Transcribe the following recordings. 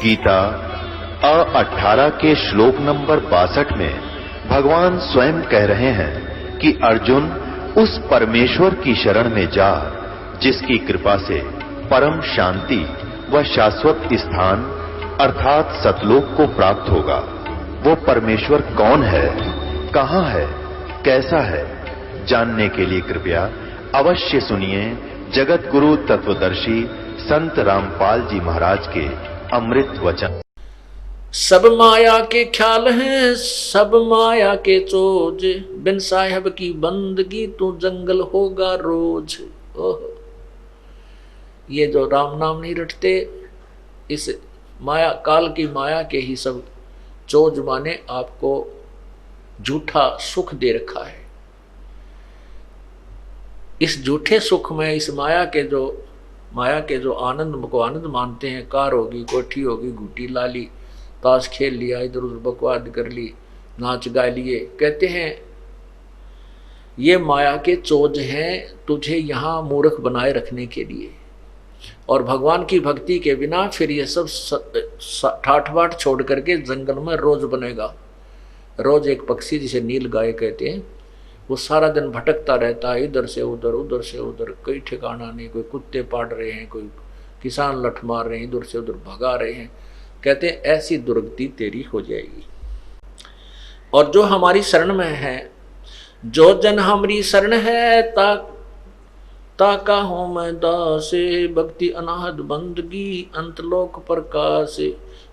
गीता 18 के श्लोक नंबर 62 में भगवान स्वयं कह रहे हैं कि अर्जुन उस परमेश्वर की शरण में जा जिसकी कृपा से परम शांति व शाश्वत स्थान अर्थात सतलोक को प्राप्त होगा। वो परमेश्वर कौन है, कहां है, कैसा है, जानने के लिए कृपया अवश्य सुनिए जगत गुरु तत्वदर्शी संत रामपाल जी महाराज के अमृत वचन। सब माया के ख्याल हैं, सब माया के चोज, बिन साहेब की बंदगी तू जंगल होगा रोज। ओह, ये जो राम नाम नहीं रटते, इस माया काल की माया के ही सब चोज माने आपको झूठा सुख दे रखा है। इस झूठे सुख में, इस माया के जो आनंद को आनंद मानते हैं, कार होगी, कोठी होगी, घूटी ला ली, ताश खेल लिया, इधर उधर बकवाद कर ली, नाच गा लिए, कहते हैं ये माया के चोज हैं तुझे यहाँ मूर्ख बनाए रखने के लिए। और भगवान की भक्ति के बिना फिर ये सब ठाठ बाट छोड़ करके जंगल में रोज बनेगा। रोज एक पक्षी जिसे नील गाय कहते हैं, वो सारा दिन भटकता रहता है, इधर से उधर, उधर से उधर, कोई ठिकाना नहीं। कोई कुत्ते पाड़ रहे हैं, कोई किसान लठ मार रहे हैं, इधर से उधर भगा रहे हैं। कहते हैं ऐसी दुर्गति तेरी हो जाएगी। और जो हमारी शरण में है, जो जन हमारी शरण है, ताका हूँ मैं दासे, भक्ति अनाहद बंदगी अंतलोक प्रकाश।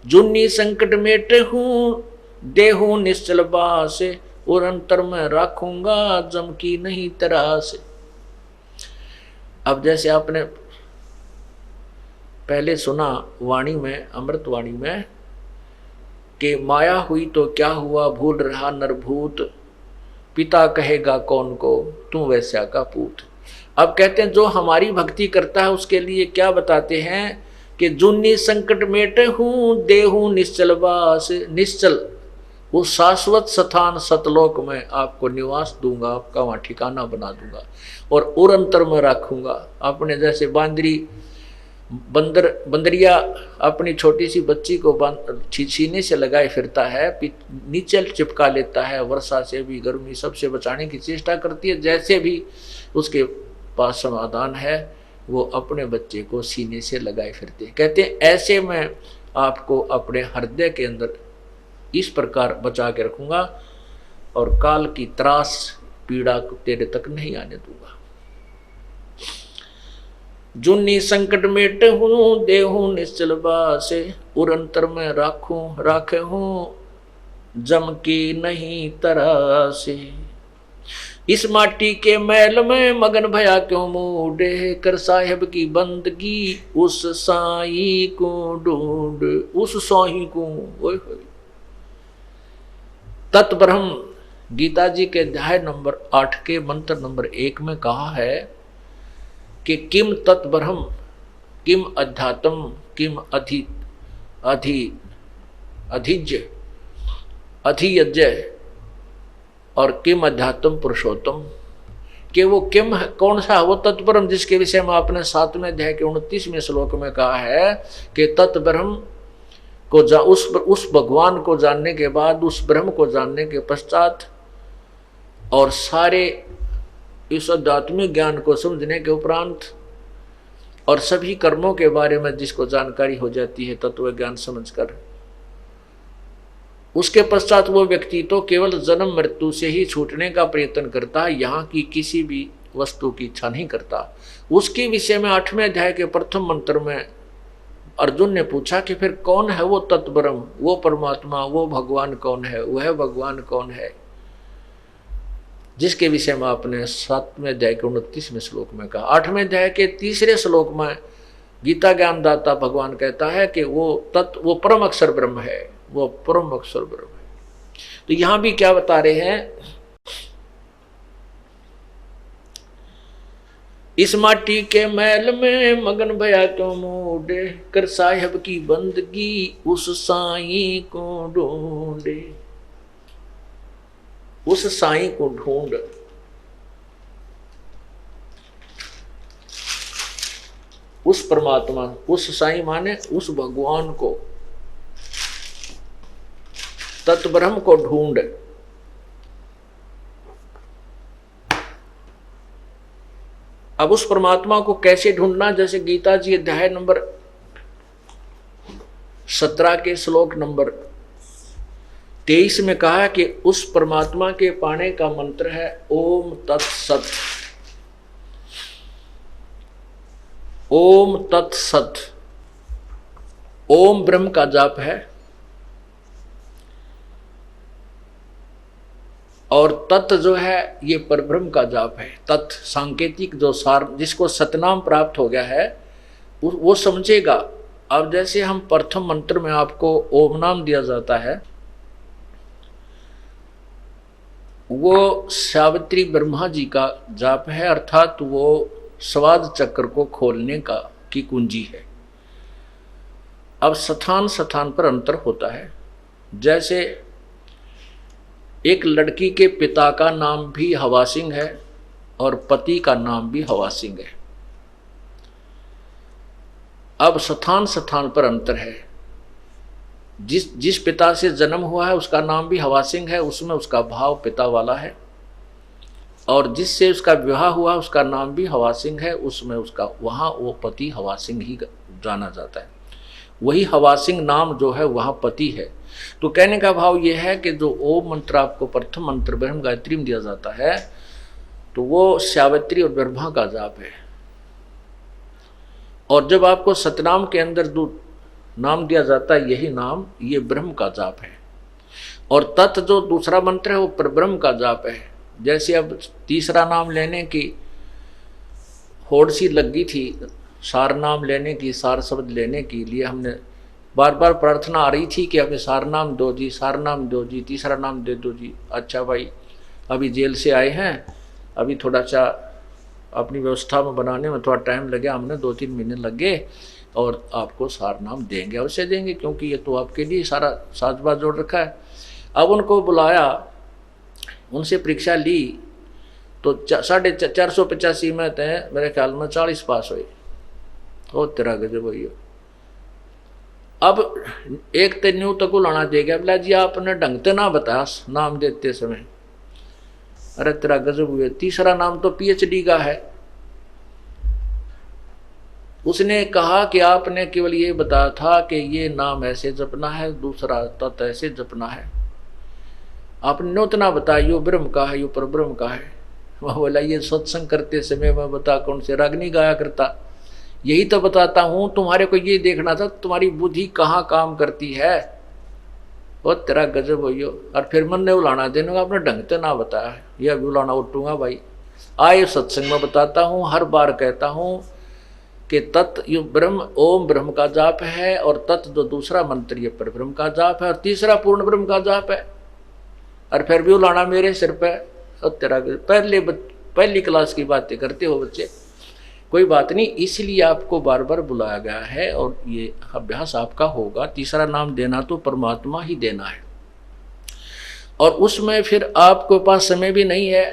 जुन्नी संकट मेटे हूँ, देहू निश्चल बासे, और अंतर में राखूंगा जम की नहीं तरास। अब जैसे आपने पहले सुना वाणी में, अमृत वाणी में, कि माया हुई तो क्या हुआ, भूल रहा नरभूत, पिता कहेगा कौन को, तू वैश्या का पूत। अब कहते हैं जो हमारी भक्ति करता है उसके लिए क्या बताते हैं कि जुन्नी संकट मेटे हूं, देहू निश्चल वास। निश्चल वो शाश्वत स्थान सतलोक में आपको निवास दूंगा, आपका वहां ठिकाना बना दूंगा, और उरंतर में रखूंगा। अपने जैसे बंदरिया अपनी छोटी सी बच्ची को सीने से लगाए फिरता है, नीचे चिपका लेता है, वर्षा से भी, गर्मी सबसे बचाने की चेष्टा करती है। जैसे भी उसके पास समाधान है, वो अपने बच्चे को सीने से लगाए फिरते हैं। कहते हैं ऐसे मैं आपको अपने हृदय के अंदर इस प्रकार बचा के रखूंगा, और काल की त्रास पीड़ा तेरे तक नहीं आने दूंगा। जुन्नी संकट मेट हूं, देहू निश्चल बासे, उरंतर में राखे हूं जम की नहीं तरासे। इस माटी के मैल में मगन भया क्यों मूडे, कर साहेब की बंदगी उस साई को ढूंढ, उस साई को। ओए होए, तत्ब्रह्म गीता जी के अध्याय नंबर 8 के मंत्र नंबर 1 में कहा है कि किम तत्ब्रह्म, किम अध्यात्म, किम अधियज्ञ और किम अध्यात्म पुरुषोत्तम। कि वो किम है, कौन सा वो तत्ब्रह्म जिसके विषय में आपने 7वें अध्याय के 29वें श्लोक में कहा है कि तत्ब्रह्म को उस भगवान को जानने के बाद, उस ब्रह्म को जानने के पश्चात, और सारे इस आध्यात्मिक ज्ञान को समझने के उपरांत, और सभी कर्मों के बारे में जिसको जानकारी हो जाती है तत्व ज्ञान समझकर, उसके पश्चात वो व्यक्ति तो केवल जन्म मृत्यु से ही छूटने का प्रयत्न करता है, यहाँ की किसी भी वस्तु की इच्छा नहीं करता। उसके विषय में 8वें अध्याय के प्रथम मंत्र में अर्जुन ने पूछा कि फिर कौन है वो तत्ब्रह्म, वो परमात्मा, वो भगवान कौन है, वह भगवान कौन है, जिसके विषय में आपने 7वें अध्याय के 29वें श्लोक में कहा। 8वें अध्याय के 3रे श्लोक में गीता ज्ञानदाता भगवान कहता है कि वो परम अक्षर ब्रह्म है, वो परम अक्षर ब्रह्म है। तो यहां भी क्या बता रहे हैं, इस माटी के मैल में मगन भया क्यों मूडे, कर साहेब की बंदगी उस साई को ढूंढे। उस साई को ढूंढ, उस परमात्मा, उस साई माने उस भगवान को, तत्ब्रह्म को ढूंढ। अब उस परमात्मा को कैसे ढूंढना, जैसे गीता जी अध्याय नंबर 17 के श्लोक नंबर 23 में कहा कि उस परमात्मा के पाने का मंत्र है ओम तत्सत। ओम तत्सत, ओम ब्रह्म का जाप है और तत् जो है ये परब्रह्म का जाप है। तत् सांकेतिक जो सार, जिसको सतनाम प्राप्त हो गया है वो समझेगा। अब जैसे हम प्रथम मंत्र में आपको ओम नाम दिया जाता है, वो सावित्री ब्रह्मा जी का जाप है, अर्थात वो स्वाद चक्र को खोलने का की कुंजी है। अब स्थान स्थान पर अंतर होता है। जैसे एक लड़की के पिता का नाम भी हवा सिंह है और पति का नाम भी हवा सिंह है। अब स्थान स्थान पर अंतर है। जिस पिता से जन्म हुआ है उसका नाम भी हवा सिंह है, उसमें उसका भाव पिता वाला है, और जिससे उसका विवाह हुआ उसका नाम भी हवा सिंह है, उसमें उसका वहाँ वो पति हवा सिंह ही जाना जाता है। वही हवा सिंह नाम जो है वहाँ पति है। तो कहने का भाव यह है कि जो ओम मंत्र आपको प्रथम मंत्र ब्रह्म गायत्री में दिया जाता है तो वो सावित्री और ब्रह्मा का जाप है। और जब आपको सतनाम के अंदर नाम दिया जाता है यही नाम, ये ब्रह्म का जाप है। और तत् जो दूसरा मंत्र है वो परब्रह्म का जाप है। जैसे अब तीसरा नाम लेने की होड़ सी लगी थी, सार नाम लेने की, सार शब्द लेने के लिए हमने बार बार प्रार्थना आ रही थी कि हमें सार नाम दो जी, सार नाम दो जी, तीसरा नाम दे दो जी। अच्छा भाई, अभी जेल से आए हैं, अभी थोड़ा सा अपनी व्यवस्था में बनाने में थोड़ा टाइम लगे, हमने 2-3 महीने लगे और आपको सार नाम देंगे, अवश्य देंगे, क्योंकि ये तो आपके लिए सारा साजबाज जोड़ रखा है। अब उनको बुलाया, उनसे परीक्षा ली तो 485 में थे, मेरे ख्याल में 40 पास हुए। ओ तेरा गजब भैया। अब एक तो न्यू तक लाना देगा, बोला जी आपने ढंग से ना बताया नाम देते समय। अरे तेरा गजब हुए, तीसरा नाम तो PhD का है। उसने कहा कि आपने केवल ये बताया था कि ये नाम ऐसे जपना है, दूसरा तत् ऐसे जपना है, आपने नौतना बताया यो ब्रह्म का है, यो परब्रह्म का है। वह बोला ये सत्संग करते समय मैं बता कौन से रागनी गाया करता, यही तो बताता हूं, तुम्हारे को ये देखना था तुम्हारी बुद्धि कहाँ काम करती है। और तेरा गजब हो यो। और फिर मन ने उलाना देने का, आपने ढंग से ना बताया, यह भी उलाना उठूंगा भाई। आए सत्संग में बताता हूँ, हर बार कहता हूँ कि तत् यो ब्रह्म ओम ब्रह्म का जाप है, और तत् जो दूसरा मंत्र ये पर ब्रह्म का जाप है, और तीसरा पूर्ण ब्रह्म का जाप है। और फिर भी उलाना मेरे सिर पे। और तेरा पहली क्लास की बातें करते हो बच्चे, कोई बात नहीं, इसलिए आपको बार बार बुलाया गया है और ये अभ्यास आपका होगा। तीसरा नाम देना तो परमात्मा ही देना है, और उसमें फिर आपके पास समय भी नहीं है।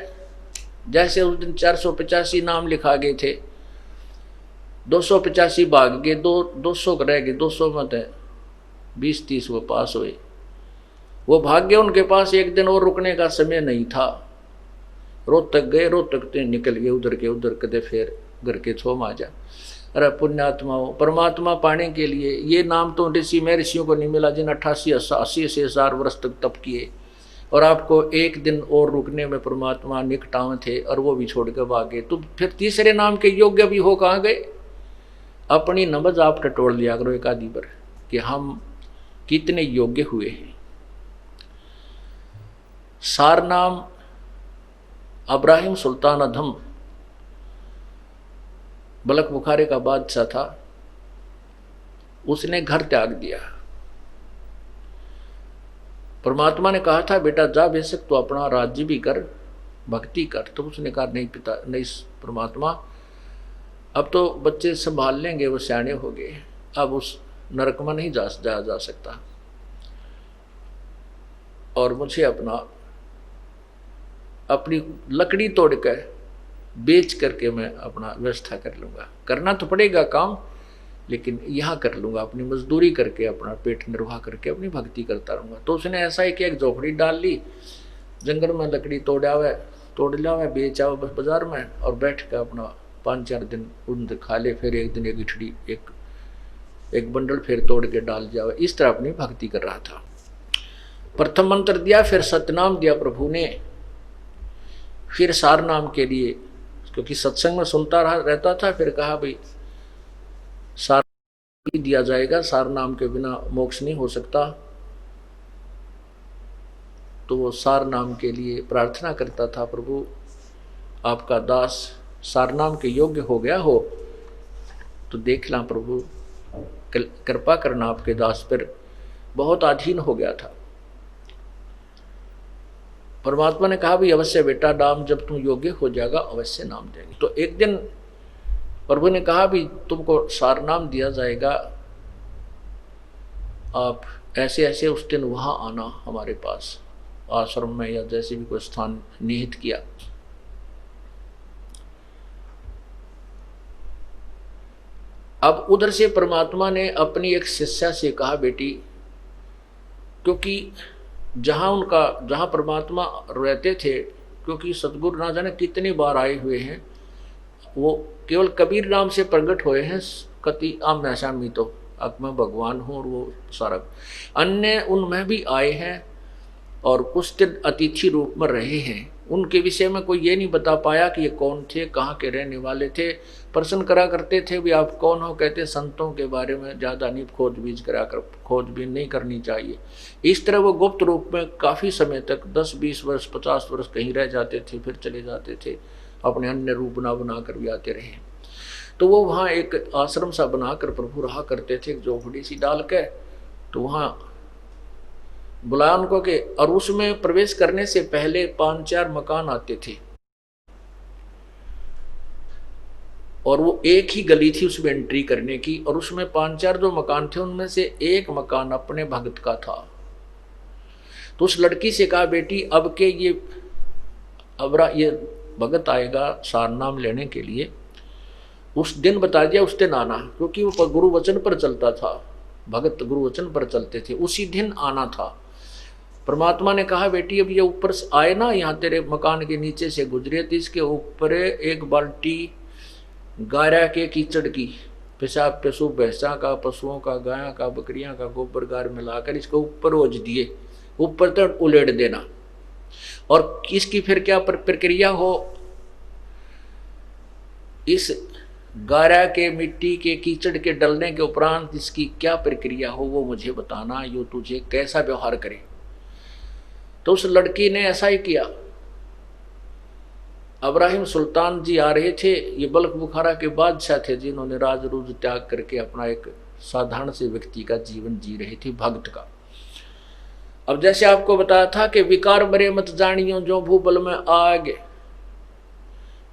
जैसे उस दिन 485 नाम लिखा गए थे, 285 भाग गए, 200 रह गए, 200 मत है 20-30 वो पास हुए, वो भाग्य उनके पास एक दिन और रुकने का समय नहीं था। रोहतक गए, रोहतक तो निकल गए उधर के उधर, कदे फिर घर के छो माजा। अरे पुण्यात्माओं, परमात्मा पाने के लिए ये नाम तो ऋषि में ऋषियों को नहीं मिला जिन 88-80 वर्ष तक तप किए, और आपको एक दिन और रुकने में परमात्मा निकटाव थे और वो भी छोड़ के भागे। तो फिर तीसरे नाम के योग्य भी हो कहाँ गए? अपनी नमज आप टटोल लिया करो एक आदि पर कि हम कितने योग्य हुए हैं। सार नाम अब्राहिम सुल्तान अधम बलक बुखारे का बादशाह था, उसने घर त्याग दिया। परमात्मा ने कहा था बेटा जा बेशक तो अपना राज्य भी कर, भक्ति कर। तो उसने कहा नहीं पिता, नहीं परमात्मा, अब तो बच्चे संभाल लेंगे, वो सियाने हो गए, अब उस नरक में नहीं जाया जा सकता, और मुझे अपनी लकड़ी तोड़कर बेच करके मैं अपना व्यवस्था कर लूँगा। करना तो पड़ेगा काम, लेकिन यहाँ कर लूँगा, अपनी मजदूरी करके अपना पेट निर्वाह करके अपनी भक्ति करता रहूँगा। तो उसने ऐसा ही कि एक झोपड़ी डाल ली, जंगल में लकड़ी तोड़ लावे बेच आओ बस बाजार में, और बैठ कर अपना 5-4 दिन उन खा ले, फिर एक दिन एक इठड़ी एक बंडल फिर तोड़ के डाल जावे। इस तरह अपनी भक्ति कर रहा था। प्रथम मंत्र दिया, फिर सतनाम दिया प्रभु ने, फिर सार नाम के लिए, क्योंकि सत्संग में सुनता रहता था, फिर कहा भाई सार दिया जाएगा, सार नाम के बिना मोक्ष नहीं हो सकता। तो वो सार नाम के लिए प्रार्थना करता था, प्रभु आपका दास सार नाम के योग्य हो गया हो तो देख ला प्रभु, कृपा करना आपके दास पर, बहुत अधीन हो गया था। परमात्मा ने कहा भी अवश्य बेटा, नाम जब तुम योग्य हो जाएगा अवश्य नाम देंगे। तो एक दिन प्रभु ने कहा भी तुमको सार नाम दिया जाएगा, आप ऐसे ऐसे उस दिन वहां आना हमारे पास आश्रम में, या जैसे भी कोई स्थान निहित किया। अब उधर से परमात्मा ने अपनी एक शिष्या से कहा बेटी, क्योंकि जहाँ परमात्मा रहते थे, क्योंकि सतगुरु ना जाने कितनी बार आए हुए हैं, वो केवल कबीर नाम से प्रकट हुए हैं, कति आम सामी तो अब मैं भगवान हूँ और वो सारा अन्य उनमें भी आए हैं और कुछ दिन अतिथि रूप में रहे हैं। उनके विषय में कोई ये नहीं बता पाया कि ये कौन थे, कहाँ के रहने वाले थे। प्रश्न करा करते थे भी आप कौन हो, कहते संतों के बारे में ज़्यादा नहीं खोजबीन नहीं करनी चाहिए। इस तरह वो गुप्त रूप में काफ़ी समय तक 10-20 वर्ष 50 वर्ष कहीं रह जाते थे, फिर चले जाते थे, अपने अन्य रूप बना कर भी आते रहे। तो वो वहाँ एक आश्रम सा बनाकर प्रभु रहा करते थे, एक झोपड़ी सी डाल के। तो वहाँ बुलाया उनको के, और उसमें प्रवेश करने से पहले 5-4 मकान आते थे, और वो एक ही गली थी उसमें एंट्री करने की, और उसमें 5-4 जो मकान थे उनमें से एक मकान अपने भगत का था। तो उस लड़की से कहा बेटी अब के ये भगत आएगा सार नाम लेने के लिए, उस दिन बता दिया उस दिन आना, क्योंकि वो गुरु वचन पर चलता था, भगत गुरु वचन पर चलते थे, उसी दिन आना था। परमात्मा ने कहा बेटी अब ये ऊपर से आए ना, यहाँ तेरे मकान के नीचे से गुजरे तो इसके ऊपर एक बाल्टी गारा के कीचड़ की, पेशाब पशु भैंसा का, पशुओं का, गायों का, बकरियां का गोबर गार मिलाकर इसके ऊपर ओझ दिए, ऊपर तक उलेट देना। और इसकी फिर क्या प्रक्रिया हो, इस गारा के मिट्टी के कीचड़ के डलने के उपरांत इसकी क्या प्रक्रिया हो वो मुझे बताना, यो तुझे कैसा व्यवहार करे। तो उस लड़की ने ऐसा ही किया। इब्राहिम सुल्तान जी आ रहे थे, ये बल्ख बुखारा के बादशाह थे, जिन्होंने राज रूज त्याग करके अपना एक साधारण से व्यक्ति का जीवन जी रहे थे, भक्त का। अब जैसे आपको बताया था कि विकार मरे मत जानियो जो भूबल में आगे,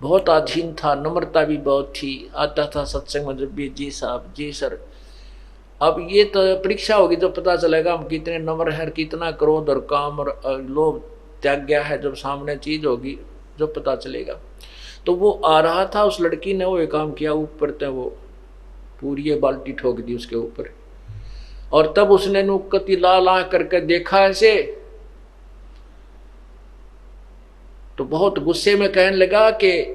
बहुत अधीन था, नम्रता भी बहुत थी, आता था सत्संग में जब भी जी साहब जी सर। अब ये तो परीक्षा होगी जब पता चलेगा हम कितने नम्र हैं, कितना क्रोध और काम और लोभ त्याग गया है, जब सामने चीज होगी जब पता चलेगा। तो वो आ रहा था, उस लड़की ने वो एक काम किया, ऊपर तक वो पूरी बाल्टी ठोक दी उसके ऊपर, और तब उसने नुकती ला करके देखा ऐसे, तो बहुत गुस्से में कहने लगा कि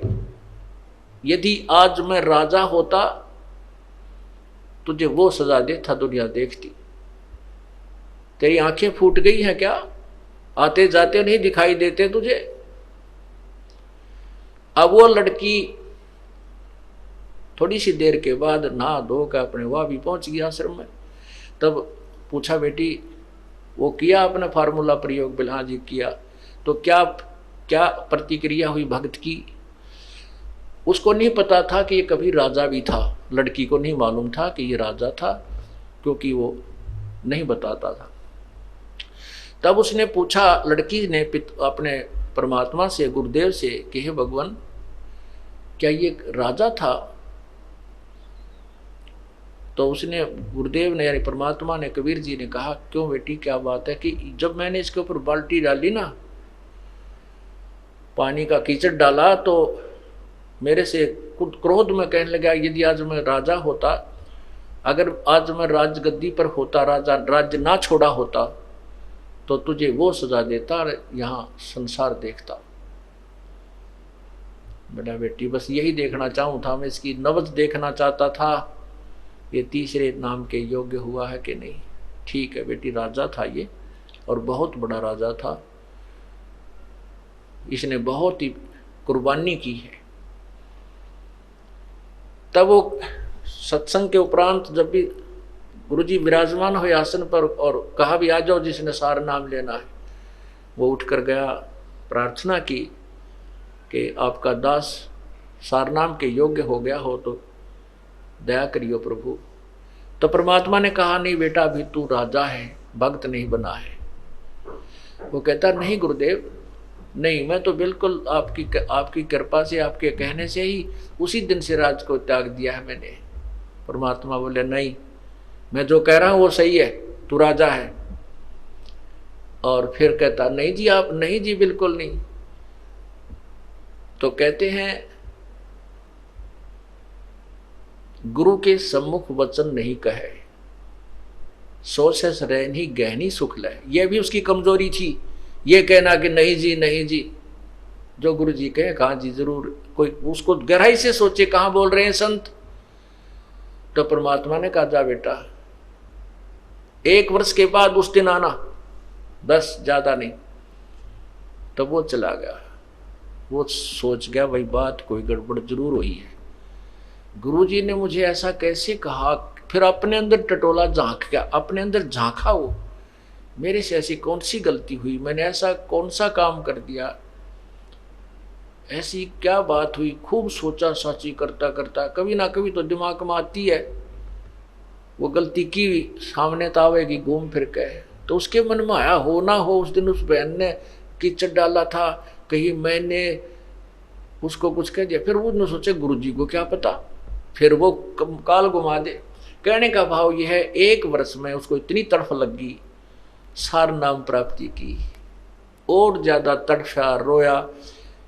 यदि आज मैं राजा होता तुझे वो सजा देता दुनिया देखती। तेरी आंखें फूट गई हैं क्या, आते जाते नहीं दिखाई देते तुझे। अब वो लड़की थोड़ी सी देर के बाद नहा धो कर अपने वहां भी पहुंच गया आश्रम में। तब पूछा बेटी वो किया आपने फार्मूला प्रयोग? बिल्हा जी किया। तो क्या प्रतिक्रिया हुई भक्त की? उसको नहीं पता था कि ये कभी राजा भी था, लड़की को नहीं मालूम था कि ये राजा था, क्योंकि वो नहीं बताता था। तब उसने पूछा, लड़की ने अपने परमात्मा से, गुरुदेव से, कि हे भगवान क्या ये राजा था? तो उसने, गुरुदेव ने यानी परमात्मा ने, कबीर जी ने कहा, क्यों बेटी क्या बात है कि जब मैंने इसके ऊपर बाल्टी डाली ना, पानी का कीचड़ डाला, तो मेरे से कुछ क्रोध में कहने लगा यदि आज मैं राजा होता अगर आज मैं राजगद्दी पर होता, राजा राज्य ना छोड़ा होता, तो तुझे वो सजा देता और यहाँ संसार देखता। बेटा बेटी बस यही देखना चाहूँ था मैं, इसकी नब्ज देखना चाहता था, ये तीसरे नाम के योग्य हुआ है कि नहीं। ठीक है बेटी, राजा था ये, और बहुत बड़ा राजा था, इसने बहुत ही कुर्बानी की है। तब वो सत्संग के उपरांत जब भी गुरुजी विराजमान हुए आसन पर और कहा भी आ जाओ जिसने सार नाम लेना है, वो उठकर गया, प्रार्थना की कि आपका दास सार नाम के योग्य हो गया हो तो दया करियो प्रभु। तो परमात्मा ने कहा नहीं बेटा, अभी तू राजा है, भक्त नहीं बना है। वो कहता नहीं गुरुदेव, नहीं, मैं तो बिल्कुल आपकी कृपा से, आपके कहने से ही उसी दिन से राज को त्याग दिया है मैंने। परमात्मा बोले नहीं, मैं जो कह रहा हूं वो सही है, तू राजा है। और फिर कहता नहीं जी, आप नहीं जी, बिल्कुल नहीं। तो कहते हैं गुरु के सम्मुख वचन नहीं कहे, सोच से रहनी गहनी सुख लय। यह भी उसकी कमजोरी थी, ये कहना कि नहीं जी नहीं जी, जो गुरु जी कहे कहा जी जरूर, कोई उसको गहराई से सोचे कहां बोल रहे हैं संत। तो परमात्मा ने कहा जा बेटा, 1 वर्ष के बाद उस दिन आना, बस ज्यादा नहीं। तो वो चला गया। वो सोच गया भाई बात कोई गड़बड़ जरूर हुई है, गुरुजी ने मुझे ऐसा कैसे कहा। फिर अपने अंदर टटोला झांक गया, अपने अंदर झांका, वो मेरे से ऐसी कौन सी गलती हुई, मैंने ऐसा कौन सा काम कर दिया, ऐसी क्या बात हुई। खूब सोचा साची करता करता, कभी ना कभी तो दिमाग में आती है वो गलती की सामने तो आवेगी घूम फिर के। तो उसके मन में आया हो ना हो उस दिन उस बहन ने कीचड़ डाला था, कहीं मैंने उसको कुछ कह दिया। फिर उसने सोचे गुरुजी को क्या पता, फिर वो काल घुमा दे। कहने का भाव यह है, 1 वर्ष में उसको इतनी तड़फ लगी सार नाम प्राप्ति की, और ज्यादा तड़फा, रोया,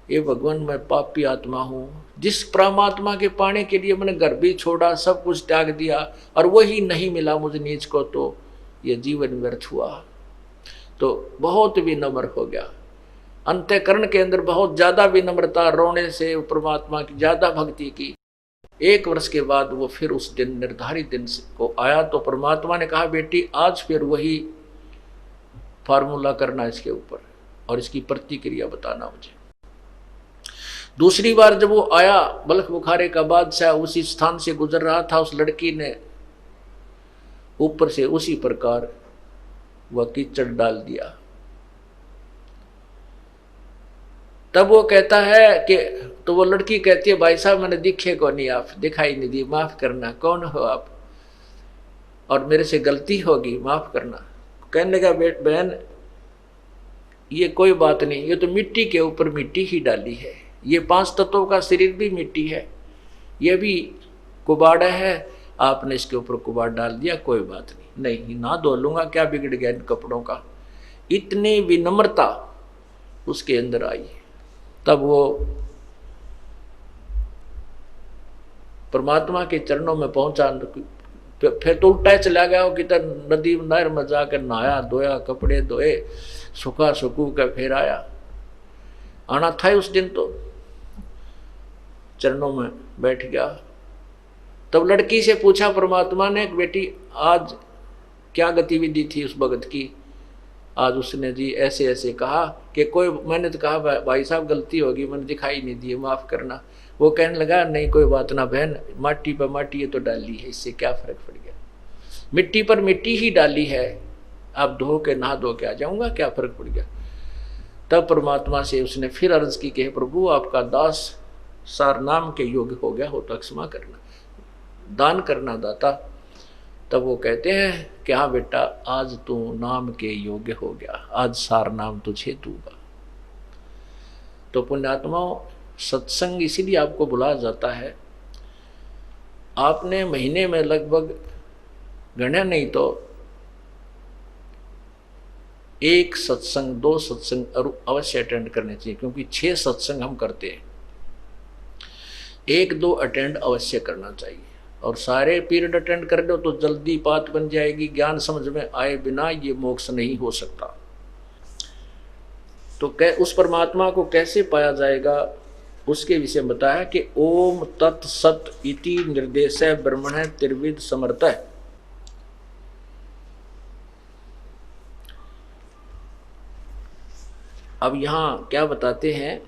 ये भगवान मैं पापी आत्मा हूँ, जिस परमात्मा के पाने के लिए मैंने घर भी छोड़ा, सब कुछ त्याग दिया, और वही नहीं मिला मुझे नीच को, तो ये जीवन व्यर्थ हुआ। तो बहुत विनम्र हो गया, अंतःकरण के अंदर बहुत ज्यादा विनम्रता, रोने से परमात्मा की ज्यादा भक्ति की। 1 वर्ष के बाद वो फिर उस दिन निर्धारित दिन को आया। तो परमात्मा ने कहा बेटी आज फिर वही फार्मूला करना इसके ऊपर, और इसकी प्रतिक्रिया बताना मुझे। दूसरी बार जब वो आया, बल्ख बुखारे का बादशाह उसी स्थान से गुजर रहा था, उस लड़की ने ऊपर से उसी प्रकार वह कीचड़ डाल दिया। तब वो कहता है कि, तो वो लड़की कहती है भाई साहब मैंने दिखे को नहीं, आप दिखाई नहीं दी, माफ करना, कौन हो आप, और मेरे से गलती होगी, माफ करना। कहने लगा बहन ये कोई बात नहीं, ये तो मिट्टी के ऊपर मिट्टी ही डाली है, ये 5 तत्वों का शरीर भी मिट्टी है, ये भी कुबाड़ा है, आपने इसके ऊपर कुबाड़ डाल दिया, कोई बात नहीं, नहीं ना धो लूंगा, क्या बिगड़ गया इन कपड़ों का। इतनी विनम्रता उसके अंदर आई। तब वो परमात्मा के चरणों में पहुंचा। फिर तो उल्टा चला गया हो, किधर नदी नहर में जाकर नहाया धोया, कपड़े धोए, सुखा सुकू का फिर आया। आना था उस दिन, तो चरणों में बैठ गया। तब लड़की से पूछा परमात्मा ने, बेटी आज क्या गतिविधि थी उस भगत की। आज उसने जी ऐसे ऐसे कहा कि कोई, मैंने तो कहा भाई साहब गलती होगी, मैंने दिखाई नहीं दी, माफ करना। वो कहने लगा नहीं कोई बात ना बहन, माटी पर माटी ये तो डाली है, इससे क्या फर्क पड़ गया, मिट्टी पर मिट्टी ही डाली है, आप धो के नहा धो के आ जाऊंगा, क्या फर्क पड़ गया। तब परमात्मा से उसने फिर अर्ज की कि प्रभु आपका दास सार नाम के योग्य हो गया हो तो क्षमा करना, दान करना दाता। तब वो कहते हैं कि हाँ बेटा आज तू नाम के योग्य हो गया, आज सार नाम तुझे दूंगा। तो पुण्यात्माओं सत्संग इसीलिए आपको बुलाया जाता है। आपने महीने में लगभग गणना नहीं तो 1 सत्संग 2 सत्संग अवश्य अटेंड करने चाहिए, क्योंकि 6 सत्संग हम करते हैं, 1-2 अटेंड अवश्य करना चाहिए। और सारे पीरियड अटेंड कर लो तो जल्दी बात बन जाएगी, ज्ञान समझ में आए बिना ये मोक्ष नहीं हो सकता। तो उस परमात्मा को कैसे पाया जाएगा उसके विषय में बताया कि ओम तत् सत इति निर्देश ब्रह्मण त्रिविध समर्थ। अब यहां क्या बताते हैं,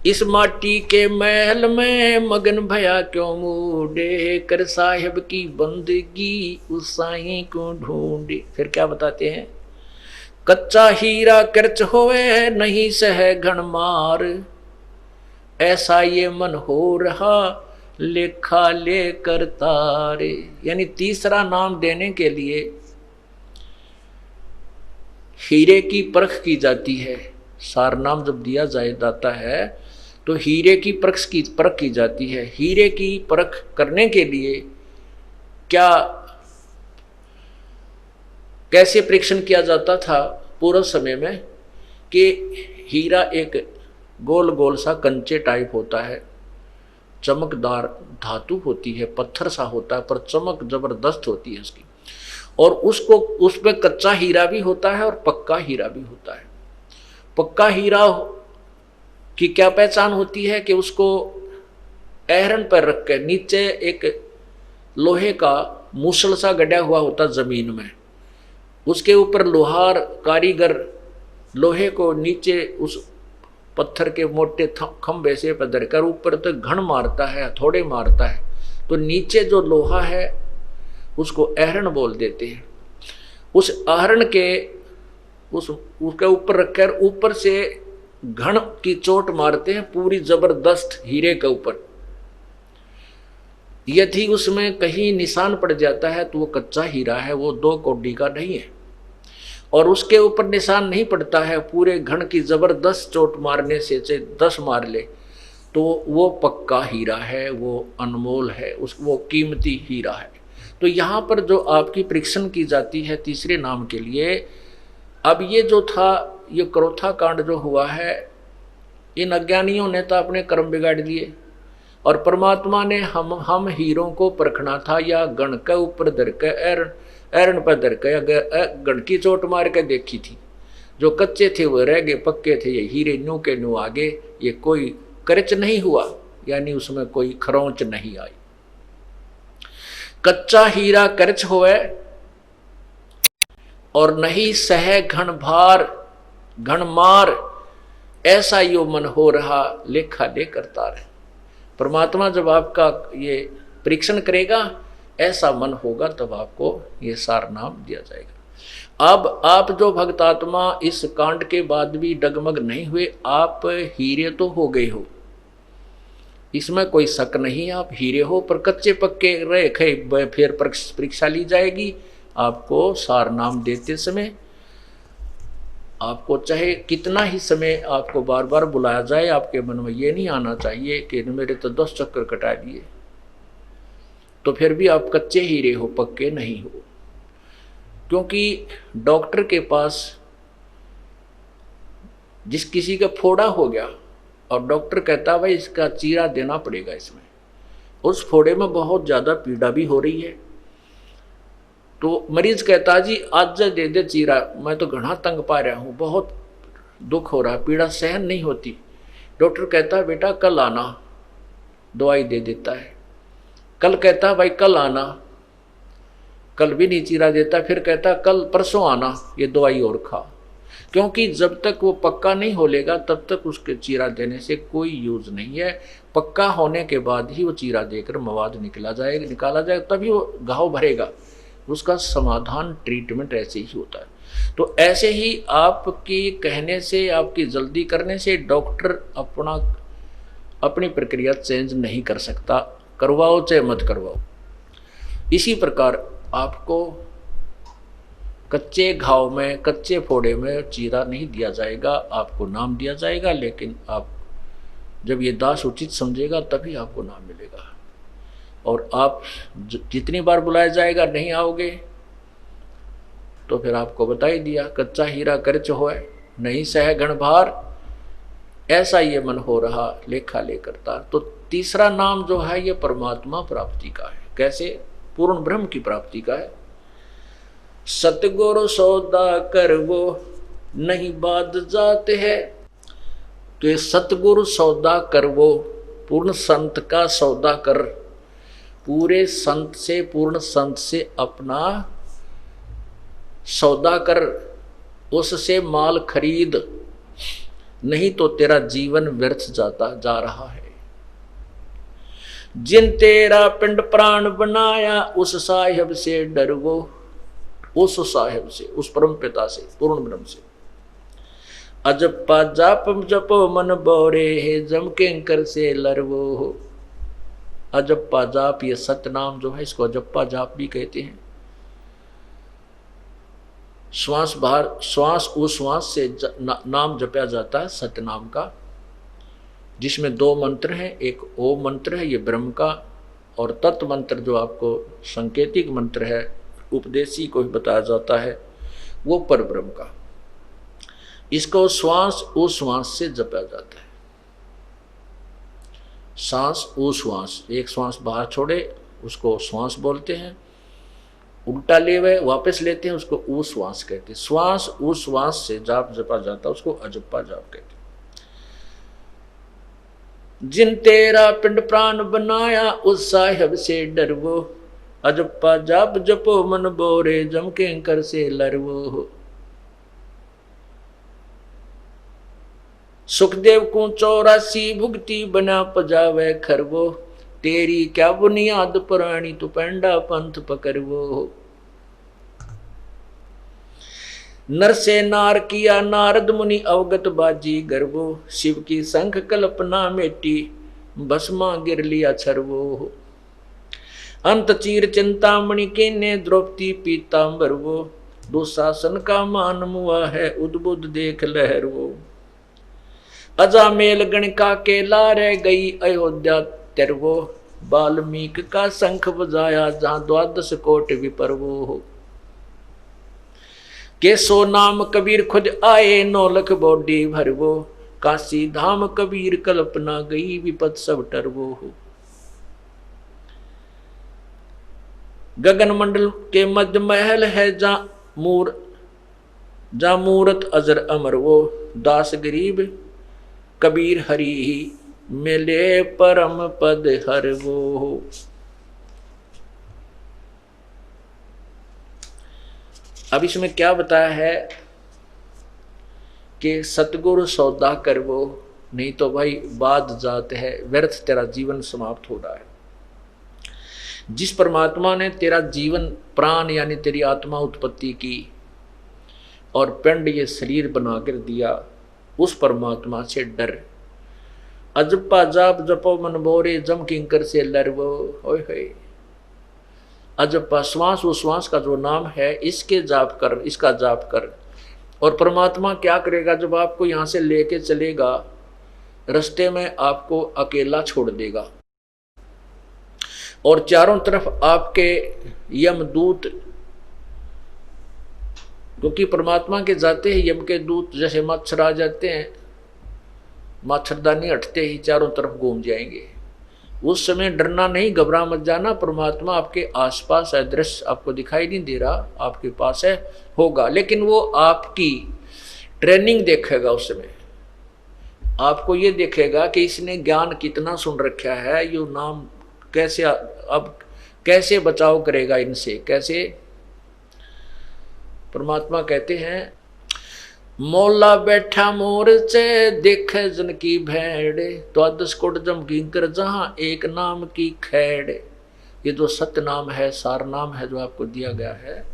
इस माटी के महल में मगन भया क्यों मूडे, कर साहिब की बंदगी उस साईं को ढूंढे। फिर क्या बताते हैं, कच्चा हीरा कर्च होवे नहीं सह घन मार, ऐसा ये मन हो रहा लेखा लेकर तारे। यानी तीसरा नाम देने के लिए हीरे की परख की जाती है। सार नाम जब दिया जाता है तो हीरे की परख की जाती है। हीरे की परख करने के लिए क्या कैसे परीक्षण किया जाता था पूर्व समय में, कि हीरा एक गोल गोल सा कंचे टाइप होता है, चमकदार धातु होती है, पत्थर सा होता है पर चमक जबरदस्त होती है उसकी, और उसको उसमें कच्चा हीरा भी होता है और पक्का हीरा भी होता है। पक्का हीरा की क्या पहचान होती है कि उसको एहरन पर रख के नीचे एक लोहे का मूसल सा गड़ा हुआ होता जमीन में, उसके ऊपर लोहार कारीगर लोहे को नीचे उस पत्थर के मोटे खंभे से पधर कर ऊपर तक घन मारता है, थोड़े मारता है, तो नीचे जो लोहा है उसको एहरन बोल देते हैं। उस आहरण के उसके ऊपर रखकर ऊपर से घन की चोट मारते हैं पूरी जबरदस्त हीरे के ऊपर। यदि उसमें कहीं निशान पड़ जाता है तो वो कच्चा हीरा है, वो 2 कौड़ी का नहीं है। और उसके ऊपर निशान नहीं पड़ता है, पूरे घन की जबरदस्त चोट मारने से 10 मार ले तो वो पक्का हीरा है, वो अनमोल है, वो कीमती हीरा है। तो यहाँ पर जो आपकी परीक्षण की जाती है तीसरे नाम के लिए, अब ये जो था ये क्रोथा कांड जो हुआ है, इन अज्ञानियों ने तो अपने कर्म बिगाड़ दिए और परमात्मा ने हम हीरों को परखना था या गण के ऊपर धर के एरन पर धर के गण की चोट मार के देखी थी। जो कच्चे थे वो रह गए, पक्के थे ये हीरे न्यू के न्यू आगे, ये कोई करच नहीं हुआ, यानी उसमें कोई खरोंच नहीं आई। कच्चा हीरा करच होवे और नहीं सह घन भार घन मार, ऐसा यो मन हो रहा लेखा लेकर तार। परमात्मा जब आपका ये परीक्षण करेगा ऐसा मन होगा तब आपको ये सार नाम दिया जाएगा। अब आप जो भक्तात्मा इस कांड के बाद भी डगमग नहीं हुए, आप हीरे तो हो गए हो, इसमें कोई शक नहीं, आप हीरे हो, पर कच्चे पक्के रहे खे फिर परीक्षा ली जाएगी। आपको सार नाम देते समय आपको चाहे कितना ही समय आपको बार बार बुलाया जाए, आपके मन में ये नहीं आना चाहिए कि मेरे तो 10 चक्कर कटा दिए, तो फिर भी आप कच्चे हीरे हो, पक्के नहीं हो। क्योंकि डॉक्टर के पास जिस किसी का फोड़ा हो गया और डॉक्टर कहता भाई इसका चीरा देना पड़ेगा, इसमें उस फोड़े में बहुत ज़्यादा पीड़ा भी हो रही है, तो मरीज कहता जी आज दे दे चीरा, मैं तो घना तंग पा रहा हूँ, बहुत दुख हो रहा, पीड़ा सहन नहीं होती। डॉक्टर कहता है बेटा कल आना, दवाई दे देता है। कल कहता है भाई कल आना, कल भी नहीं चीरा देता, फिर कहता कल परसों आना, ये दवाई और खा। क्योंकि जब तक वो पक्का नहीं हो लेगा तब तक उसके चीरा देने से कोई यूज नहीं है। पक्का होने के बाद ही वो चीरा देकर मवाद निकाला जाएगा, तभी वो घाव भरेगा, उसका समाधान ट्रीटमेंट ऐसे ही होता है। तो ऐसे ही आपकी कहने से, आपकी जल्दी करने से डॉक्टर अपनी प्रक्रिया चेंज नहीं कर सकता, करवाओ चाहे मत करवाओ। इसी प्रकार आपको कच्चे घाव में, कच्चे फोड़े में चीरा नहीं दिया जाएगा, आपको नाम दिया जाएगा। लेकिन आप जब ये दास उचित समझेगा तभी आपको नाम मिलेगा। और आप जितनी बार बुलाया जाएगा नहीं आओगे तो फिर आपको बता ही दिया, कच्चा हीरा करच होए नहीं सह घन भार, ऐसा ये मन हो रहा लेखा लेकर तार। तो तीसरा नाम जो है ये परमात्मा प्राप्ति का है। कैसे? पूर्ण ब्रह्म की प्राप्ति का है। सतगुरु सौदा कर वो नहीं बाद जाते है। तो ये सतगुरु सौदा कर वो, पूर्ण संत का सौदा कर, पूरे संत से, पूर्ण संत से अपना सौदा कर, उससे माल खरीद, नहीं तो तेरा जीवन व्यर्थ जाता जा रहा है। जिन तेरा पिंड प्राण बनाया उस साहिब से डर वो, उस साहिब से, उस परम पिता से, पूर्ण ब्रह्म से। अजप्पा जाप जपो मन बोरे है जम किंकर से लरवो हो। अजप्पा जाप, ये सतनाम जो है इसको अजप्पा जाप भी कहते हैं। श्वास बाहर, श्वास उश्वास से नाम जपया जाता है सतनाम का, जिसमें 2 मंत्र हैं। एक ओम मंत्र है, ये ब्रह्म का, और तत् मंत्र जो आपको सांकेतिक मंत्र है, उपदेशी को भी बताया जाता है, वो पर ब्रह्म का। इसको श्वास उश्वास से जपया जाता है। सांस उश्वास, एक श्वास बाहर छोड़े उसको श्वास बोलते हैं, उल्टा ले हुए वापस लेते हैं उसको उश्वास कहते हैं। श्वास उश्वास से जाप जपा जाता है, उसको अजप्पा जाप कहते हैं। जिन तेरा पिंड प्राण बनाया उस साहिब से डरवो, अजप्पा जाप जपो मन बोरे जम किंकर से लरवो। सुखदेव को 84 भुगती बना पजावे खरवो, तेरी क्या बुनियाद पुरानी तू पेंडा पंथ पकड़वो। नर से नार किया नारद मुनि अवगत बाजी गर्वो, शिव की संख कल्पना मेटी भस्मा गिर लिया छरवो। अंत चीर चिंतामणि के ने द्रौपदी पीतांबर वो, दुशासन का मान मुआ है उद्बुद्ध देख लहर वो। अजामेल गणिका के लारे गई अयोध्या तेरवो, वाल्मीकि का शंख बजाया जहां 12 कोट विपरवो हो। केसो नाम कबीर खुद आए 9 लख बॉडी भरवो, काशी धाम कबीर कल्पना गई विपत सब टरवो हो। गगन मंडल के मध्य महल है जा मूरत अजर अमर वो, दास गरीब कबीर हरि ही मिले परम पद हर वो। अब इसमें क्या बताया है कि सतगुरु सौदा कर वो, नहीं तो भाई बाद जात है, व्यर्थ तेरा जीवन समाप्त हो रहा है। जिस परमात्मा ने तेरा जीवन प्राण यानी तेरी आत्मा उत्पत्ति की और पिंड ये शरीर बनाकर दिया, उस परमात्मा से डर। अजप्पा जाप जपो मन बोरे जम किंकर से लरवो। होय होय, अजप्पा श्वास उश्वास का जो नाम है इसके जाप कर, इसका जाप कर। और परमात्मा क्या करेगा, जब आपको यहाँ से लेके चलेगा रास्ते में आपको अकेला छोड़ देगा और चारों तरफ आपके यमदूत, क्योंकि परमात्मा के जाते ही यम के दूत जैसे मच्छर आ जाते हैं, मच्छरदानी हटते ही चारों तरफ घूम जाएंगे। उस समय डरना नहीं, घबरा मत जाना, परमात्मा आपके आसपास है, दृश्य आपको दिखाई नहीं दे रहा, आपके पास है, होगा, लेकिन वो आपकी ट्रेनिंग देखेगा। उस समय आपको ये देखेगा कि इसने ज्ञान कितना सुन रखा है, यो नाम कैसे, अब कैसे बचाव करेगा इनसे, कैसे। परमात्मा कहते हैं मौला बैठा मोर से देखे जन की भेड़, द्वादश कोट जम किंकर जहां एक नाम की खैड़। ये जो सत्य नाम है, सार नाम है जो आपको दिया गया है,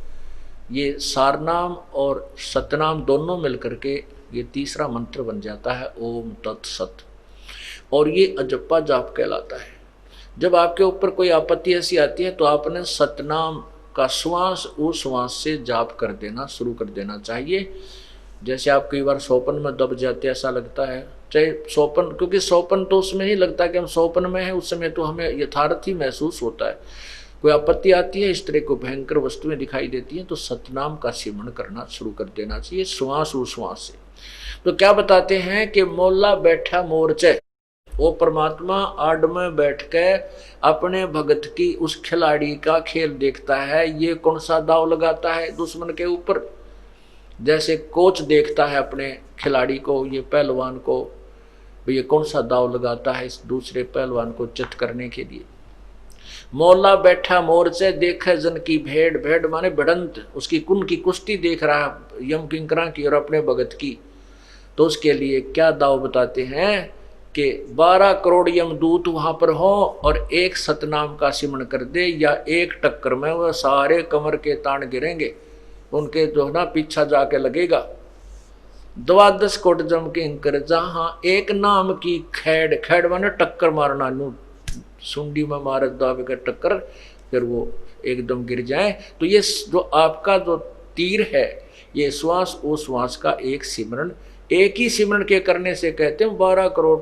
ये सार नाम और सतनाम दोनों मिलकर के ये तीसरा मंत्र बन जाता है ओम तत्सत, और ये अजप्पा जाप कहलाता है। जब आपके ऊपर कोई आपत्ति ऐसी आती है तो आपने सतनाम का श्वास उश्वास से जाप कर देना शुरू कर देना चाहिए। जैसे आप कई बार सोपन में दब जाते ऐसा लगता है, चाहे सोपन, क्योंकि सोपन तो उसमें ही लगता है कि हम सोपन में हैं, उस समय तो हमें यथार्थ ही महसूस होता है। कोई आपत्ति आती है, इस तरह को भयंकर वस्तुएं दिखाई देती हैं, तो सतनाम का सिमरण करना शुरू कर देना चाहिए श्वास उश्वास से। तो क्या बताते हैं कि मोला बैठा मोर्चे, वो परमात्मा आड़ में बैठ के अपने भगत की उस खिलाड़ी का खेल देखता है, ये कौन सा दाव लगाता है दुश्मन के ऊपर। जैसे कोच देखता है अपने खिलाड़ी को, ये पहलवान को, ये कौन सा दाव लगाता है इस दूसरे पहलवान को चित करने के लिए। मोला बैठा मोर्चे देखे जन की भेड़, भेड़ माने भिड़ंत, उसकी कुन की कुश्ती देख रहा है यम किंकरा की और अपने भगत की। तो उसके लिए क्या दाव बताते हैं कि 12 करोड़ यमदूत वहां पर हो और एक सतनाम का सिमरण कर दे, या एक टक्कर में वह सारे कमर के तान गिरेंगे, उनके जो ना पीछा जाके लगेगा। 12 कोट जम के इंकर जहां एक नाम की खैड़, खैड़ माने टक्कर मारना, नू सुंडी में मारे दावे का टक्कर, फिर वो एकदम गिर जाए। तो ये जो आपका जो तीर है, ये श्वास ओ श्वास का एक सिमरण, एक ही सिमरण के करने से कहते हैं 12 करोड़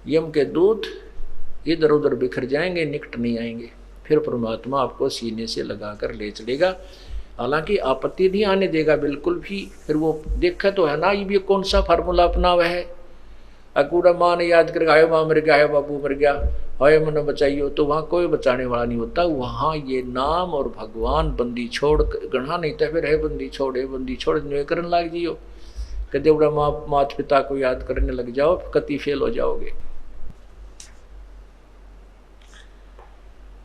यम के दूत इधर उधर बिखर जाएंगे, निकट नहीं आएंगे। फिर परमात्मा आपको सीने से लगाकर ले चलेगा, हालांकि आपत्ति नहीं आने देगा बिल्कुल भी। फिर वो देखा तो है ना, ये कौन सा फार्मूला अपना हुआ है, अकूड़ा माँ ने याद कर आयो माँ मर गया है, बाबू मर गया, हाय मन बचाइयो, तो वहाँ कोई बचाने वाला नहीं होता। वहाँ ये नाम और भगवान बंदी छोड़ गढ़ा नहीं था, फिर है बंदी छोड़, है बंदी छोड़ करने लग जियो, कदे उड़ा माता पिता को याद करने लग जाओ, कति फेल हो जाओगे।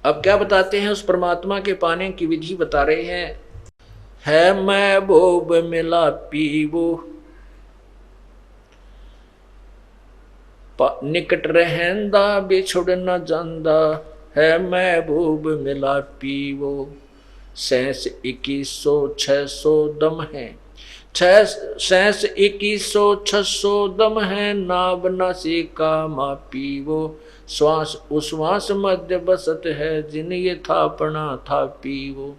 अब क्या बताते हैं, उस परमात्मा के पाने की विधि बता रहे हैं। है महबूब मिला पीवो, निकट रहंदा बिछुड़ न जांदा, है महबूब मिला पीवो। 2100-600 दम है, 2100-600 दम है, नाब नासिका मा पीवो। श्वास उश्वास मध्य बसत है, जिन ये थापना था पीवो।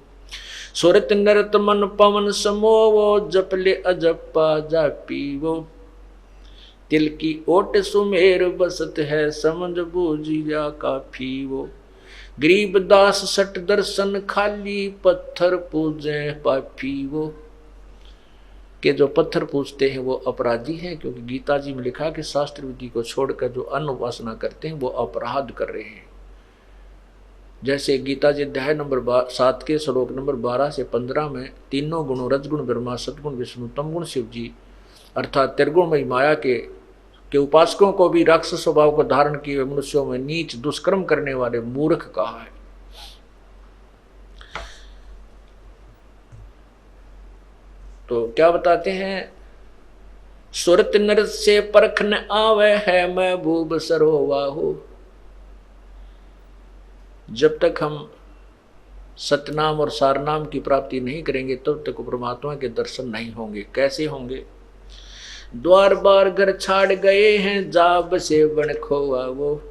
सुरत नरत मन पवन समोवो, जपले अजप्पा जा पीवो। तिल की ओट सुमेर बसत है, समझ बूझिया काफी वो। गरीब दास सट दर्शन खाली, पत्थर पूजे पापी वो। के जो पत्थर पूजते हैं वो अपराधी हैं, क्योंकि गीता जी में लिखा कि शास्त्र विधि को छोड़कर जो अन्न उपासना करते हैं वो अपराध कर रहे हैं। जैसे गीता जी अध्याय नंबर 7 के श्लोक नंबर 12 से 15 में तीनों गुणों रजगुण ब्रह्मा, सदगुण विष्णु, तमगुण शिव जी अर्थात त्रिगुणमयी माया के उपासकों को भी राक्षस स्वभाव को धारण किए मनुष्यों में नीच दुष्कर्म करने वाले मूर्ख कहा है। तो क्या बताते हैं, सुरत नर से परख न आवे, है महबूब सरोवाहो। जब तक हम सतनाम और सारनाम की प्राप्ति नहीं करेंगे तब तक परमात्मा के दर्शन नहीं होंगे। कैसे होंगे? द्वार बार घर छाड़ गए हैं, जाब से बन खोआ वो।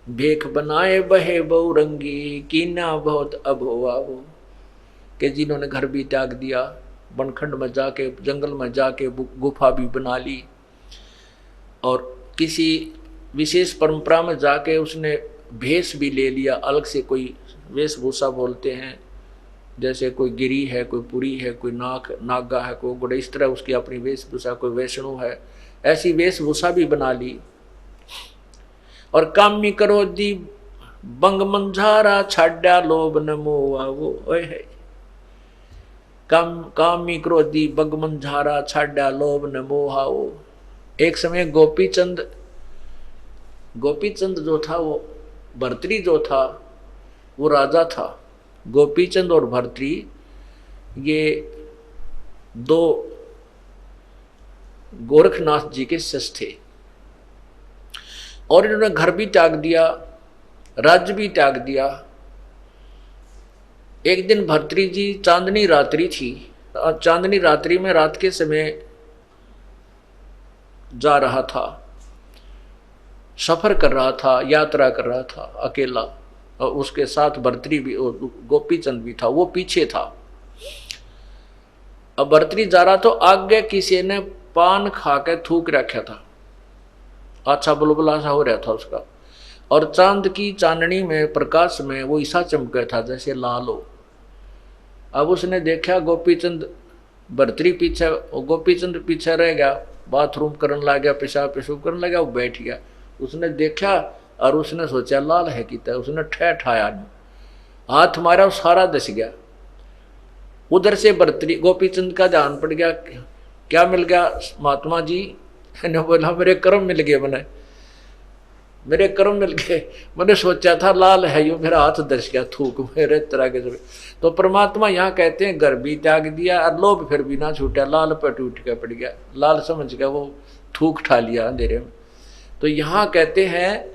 भेख बनाए बहे बहुरंगी, कीना बहुत अभोवा वो। कि जिन्होंने घर भी त्याग दिया, बनखंड में जाके जंगल में जाके गुफा भी बना ली, और किसी विशेष परंपरा में जाके उसने भेष भी ले लिया, अलग से कोई वेशभूषा बोलते हैं, जैसे कोई गिरी है, कोई पुरी है, कोई नागा है, कोई गुड़, इस तरह उसकी अपनी वेशभूषा, कोई वैष्णव है, ऐसी वेशभूषा भी बना ली। और कामी करो दी बंग मंझारा, छाड्या लोभ न मोवा वो है। कामी क्रोधी बंग मंझारा, छाड्या लोभ न मोहा वो। एक समय गोपीचंद जो था, वो भर्तृ जो था वो राजा था। गोपीचंद और भर्तृ ये दो गोरखनाथ जी के शिष्य थे, और इन्होंने घर भी त्याग दिया, राज्य भी त्याग दिया। एक दिन भर्तृ जी, चांदनी रात्रि थी, चांदनी रात्रि में रात के समय जा रहा था, सफर कर रहा था, यात्रा कर रहा था अकेला, और उसके साथ भर्तृ भी, गोपीचंद भी था, वो पीछे था। अब भर्तृ जा रहा तो आगे किसी ने पान खा के थूक रखा था, अच्छा बुलबुला सा हो रहा था उसका, और चांद की चांदनी में प्रकाश में वो ऐसा चमका था जैसे लाल हो। अब उसने देखा गोपीचंद भर्तरी पीछे, गोपी चंद पीछे रह गया, बाथरूम करने लग गया, पेशाब पेशाब करने लगा, वो बैठ गया। उसने देखा और उसने सोचा लाल है कितना, उसने ठहराया नहीं, हाथ मारा, सारा दस गया। उधर से भर्तरी गोपी चंद का ध्यान पड़ गया, क्या मिल गया महात्मा जी? मैंने बोला मेरे कर्म मिल गए, मेरे कर्म मिल गए। मैंने सोचा था लाल है यो, मेरा हाथ दस गया, थूक मेरे तरह के। तो परमात्मा यहाँ कहते हैं घर भी त्याग दिया और लोभ फिर भी ना छूटा, लाल पर टूट के पड़ गया, लाल समझ गया, वो थूक ठा लिया अंधेरे में। तो यहाँ कहते हैं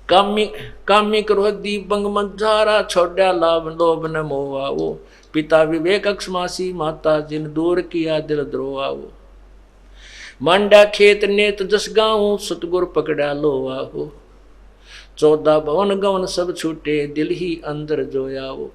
कामी क्रोधी बंग मंझारा, छोड़ा लाभ लोभ न मोहा, वो पिता विवेक अक्षमासी, माता जिन दूर किया दिल द्रोहा, वो मांडा खेत नेत जस गाँव, सतगुर पकड़ा लोहा, हो 14 भवन गवन सब छूटे, दिल ही अंदर जोया, वो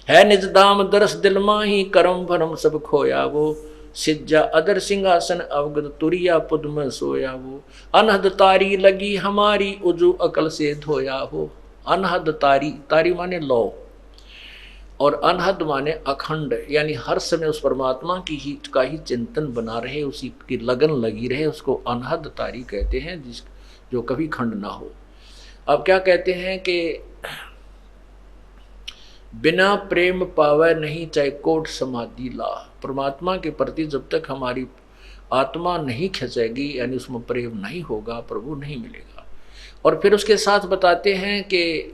है निज दाम दरस दिल माही, करम भरम सब खोया, वो सिज्जा अदर सिंहासन अवगत तुरिया पुद में सोया, वो अनहद तारी लगी हमारी, उजू अकल से धोया, हो अनहद तारी, तारी माने लो, और अनहद माने अखंड, यानी हर समय उस परमात्मा का ही चिंतन बना रहे, उसी की लगन लगी रहे, उसको अनहद तारी कहते हैं, जो कभी खंड ना हो। अब क्या कहते हैं कि बिना प्रेम पावे नहीं चाहे कोट समाधि ला, परमात्मा के प्रति जब तक हमारी आत्मा नहीं खिंचेगी, यानी उसमें प्रेम नहीं होगा, प्रभु नहीं मिलेगा। और फिर उसके साथ बताते हैं कि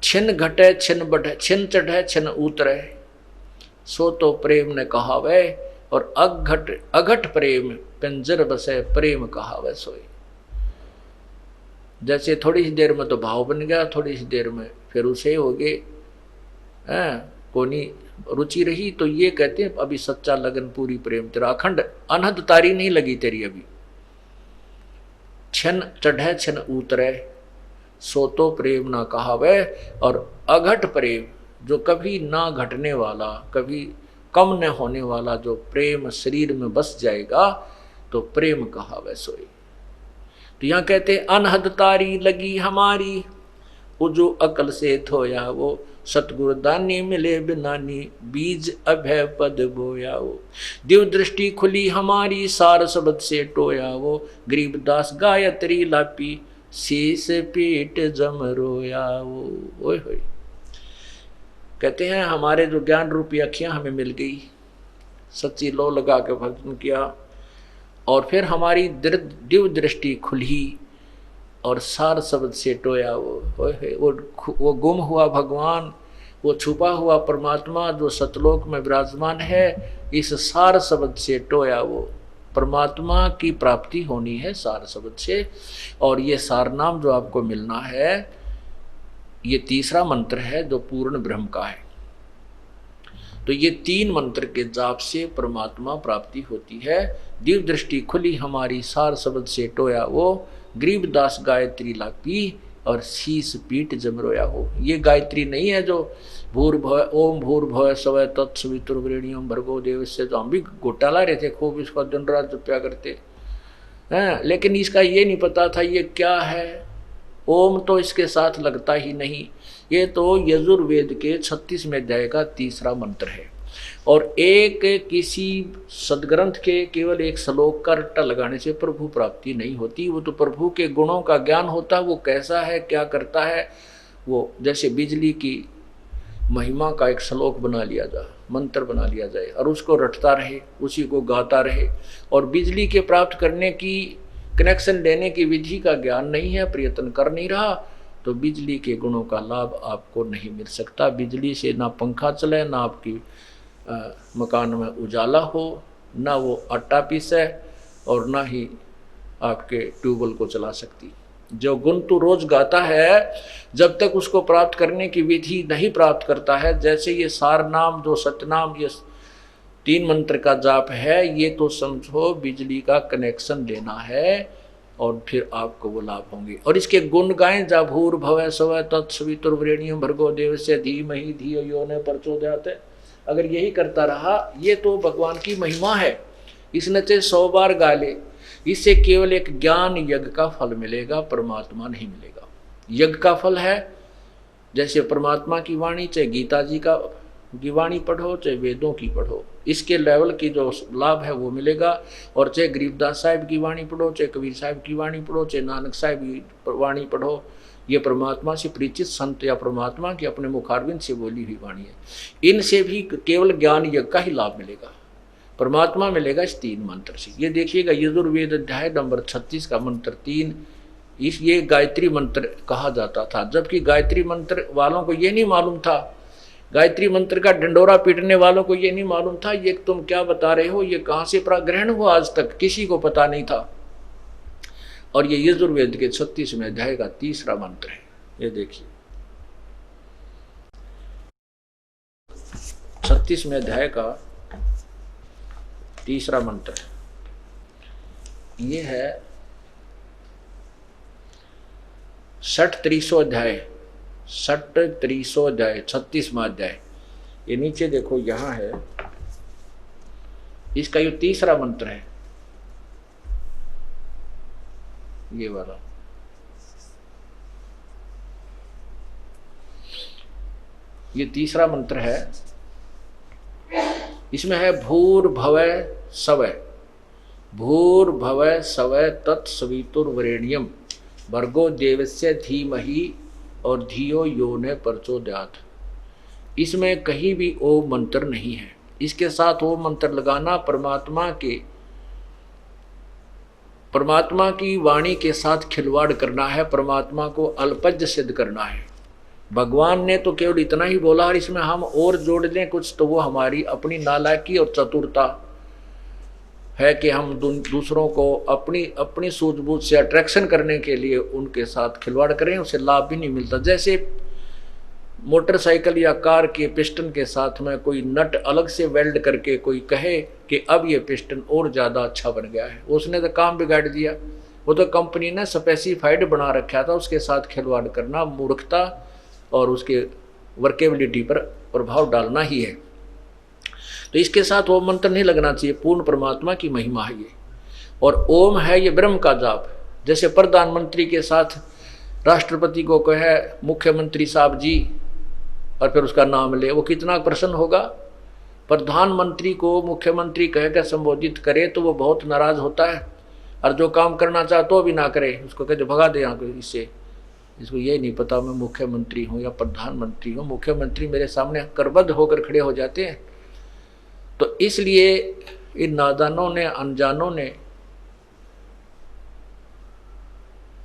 छिन घटे छिन बढ़े, छिन चढ़े छिन उतरे, सो तो प्रेम ने कहावे, और अघट प्रेम पिंजर बसे, प्रेम कहावे सोई। जैसे थोड़ी सी देर में तो भाव बन गया, थोड़ी सी देर में फिर उसे हो गए कोनी रुचि रही, तो ये कहते हैं अभी सच्चा लगन पूरी प्रेम तेरा, अखंड अनहद तारी नहीं लगी तेरी अभी। छिन चढ़े छिन उतरे, सो तो प्रेम ना कहावे, और अघट प्रेम जो कभी ना घटने वाला, कभी कम न होने वाला, जो प्रेम शरीर में बस जाएगा, तो प्रेम कहावे सोई। तो यहाँ कहते अनहद तारी लगी हमारी, उजो अकल से थोया, वो सतगुरु दानी मिले बिनानी, बीज अभय पद बोया, वो दिव दृष्टि खुली हमारी, सार शब्द से टोया, वो गरीबदास गायत्री लापी, शीस पीठ जम रोया, वो ओए होए। कहते हैं हमारे जो ज्ञान रूपी अखियां हमें मिल गई, सच्ची लो लगा के भजन किया, और फिर हमारी दिव्य दृष्टि खुली, और सार शब्द से टोया, वो गुम हुआ भगवान, वो छुपा हुआ परमात्मा जो सतलोक में विराजमान है, इस सार शब्द से टोया, वो परमात्मा की प्राप्ति होनी है सार शब्द से। और ये सार नाम जो आपको मिलना है, ये तीसरा मंत्र है जो पूर्ण ब्रह्म का है। तो ये 3 मंत्र के जाप से परमात्मा प्राप्ति होती है। दिव्य दृष्टि खुली हमारी, सार शब्द से टोया, वो गरीबदास गायत्री लापी, और शीस पीठ जमरोया, हो। ये गायत्री नहीं है जो भूर्भुवः ओम भूर्भुवः स्वः तत्सवितुर्वरेण्यं भर्गो देवस्य, जो हम भी घोटाला रहे थे, खूब इसका दिन रात जप्या करते हैं, लेकिन इसका ये नहीं पता था ये क्या है। ओम तो इसके साथ लगता ही नहीं, ये तो यजुर्वेद के 36वें अध्याय का तीसरा मंत्र है, और एक किसी सदग्रंथ के केवल एक श्लोक का रट्टा लगाने से प्रभु प्राप्ति नहीं होती। वो तो प्रभु के गुणों का ज्ञान होता है, वो कैसा है, क्या करता है। वो जैसे बिजली की महिमा का एक श्लोक बना लिया जाए, मंत्र बना लिया जाए, और उसको रटता रहे, उसी को गाता रहे, और बिजली के प्राप्त करने की, कनेक्शन लेने की विधि का ज्ञान नहीं है, प्रयत्न कर नहीं रहा, तो बिजली के गुणों का लाभ आपको नहीं मिल सकता। बिजली से ना पंखा चले, ना आपकी मकान में उजाला हो, ना वो आटा पीसे, और ना ही आपके ट्यूबवेल को चला सकती। जो गुण तू रोज गाता है, जब तक उसको प्राप्त करने की विधि नहीं प्राप्त करता है, जैसे ये सार नाम जो सतनाम, ये 3 मंत्र का जाप है, ये तो समझो बिजली का कनेक्शन लेना है, और फिर आपको वो लाभ होंगे। और इसके गुण गाएं, जा भूर्भुवः स्वः तत्सवितुर्वरेण्यं भर्गो देवस्य धीमहि धियो यो न प्रचोदयात्। अगर यही करता रहा, ये तो भगवान की महिमा है, इसने चाहे 100 बार गा ले, इससे केवल एक ज्ञान यज्ञ का फल मिलेगा, परमात्मा नहीं मिलेगा। यज्ञ का फल है, जैसे परमात्मा की वाणी, चाहे गीता जी का की वाणी पढ़ो, चाहे वेदों की पढ़ो, इसके लेवल की जो लाभ है वो मिलेगा। और चाहे गरीबदास साहिब की वाणी पढ़ो, चाहे कबीर साहिब की वाणी पढ़ो, चाहे नानक साहिब की वाणी पढ़ो, ये परमात्मा से परिचित संत या परमात्मा की अपने मुखारविंद से बोली हुई वाणी है। इनसे भी केवल ज्ञान यज्ञ का ही लाभ मिलेगा, परमात्मा मिलेगा इस 3 मंत्र से। ये देखिएगा, यजुर्वेद अध्याय नंबर 36 का मंत्र 3, ये गायत्री मंत्र कहा जाता था, जबकि गायत्री मंत्र वालों को ये नहीं मालूम था, गायत्री मंत्र का डंडोरा पीटने वालों को ये नहीं मालूम था ये तुम क्या बता रहे हो, ये कहाँ से ग्रहण हुआ, आज तक किसी को पता नहीं था। और ये यजुर्वेद के 36वें अध्याय का 3रा मंत्र है। ये देखिए 36वें अध्याय का 3रा मंत्र है। ये है 63वां अध्याय, 63वां अध्याय, 36वां अध्याय। ये नीचे देखो, यहां है, इसका ये 3रा मंत्र है, ये वाला। ये 3रा मंत्र है, इसमें है भूर्भुवः स्वः, भूर्भुवः स्वः तत्सवितुर्वरेण्यम भर्गो देवस्य धीमहि और धियो यो न प्रचोदयात्। इसमें कहीं भी ओम मंत्र नहीं है, इसके साथ ओम मंत्र लगाना परमात्मा की वाणी के साथ खिलवाड़ करना है, परमात्मा को अल्पज्य सिद्ध करना है। भगवान ने तो केवल इतना ही बोला, और इसमें हम और जोड़ दें कुछ तो वो हमारी अपनी नालायकी और चतुरता है कि हम दूसरों को अपनी सूझबूझ से अट्रैक्शन करने के लिए उनके साथ खिलवाड़ करें, उसे लाभ भी नहीं मिलता। जैसे मोटरसाइकिल या कार के पिस्टन के साथ में कोई नट अलग से वेल्ड करके कोई कहे कि अब ये पिस्टन और ज़्यादा अच्छा बन गया है, उसने तो काम बिगाड़ दिया। वो तो कंपनी ने स्पेसिफाइड बना रखा था, उसके साथ खिलवाड़ करना मूर्खता और उसके वर्केबिलिटी पर प्रभाव डालना ही है। तो इसके साथ ओम मंत्र नहीं लगना चाहिए, पूर्ण परमात्मा की महिमा है ये। और ओम है ये ब्रह्म का जाप। जैसे प्रधानमंत्री के साथ राष्ट्रपति को कहे मुख्यमंत्री साहब जी और फिर उसका नाम ले, वो कितना प्रसन्न होगा। प्रधानमंत्री को मुख्यमंत्री कहकर संबोधित करे तो वो बहुत नाराज होता है, और जो काम करना चाहता भी ना करे, उसको कहते भगा दे यहाँ को, इससे इसको ये नहीं पता मैं मुख्यमंत्री हूँ या प्रधानमंत्री हूँ। मुख्यमंत्री मेरे सामने करबद्ध होकर खड़े हो जाते हैं। तो इसलिए इन नादानों ने, अनजानों ने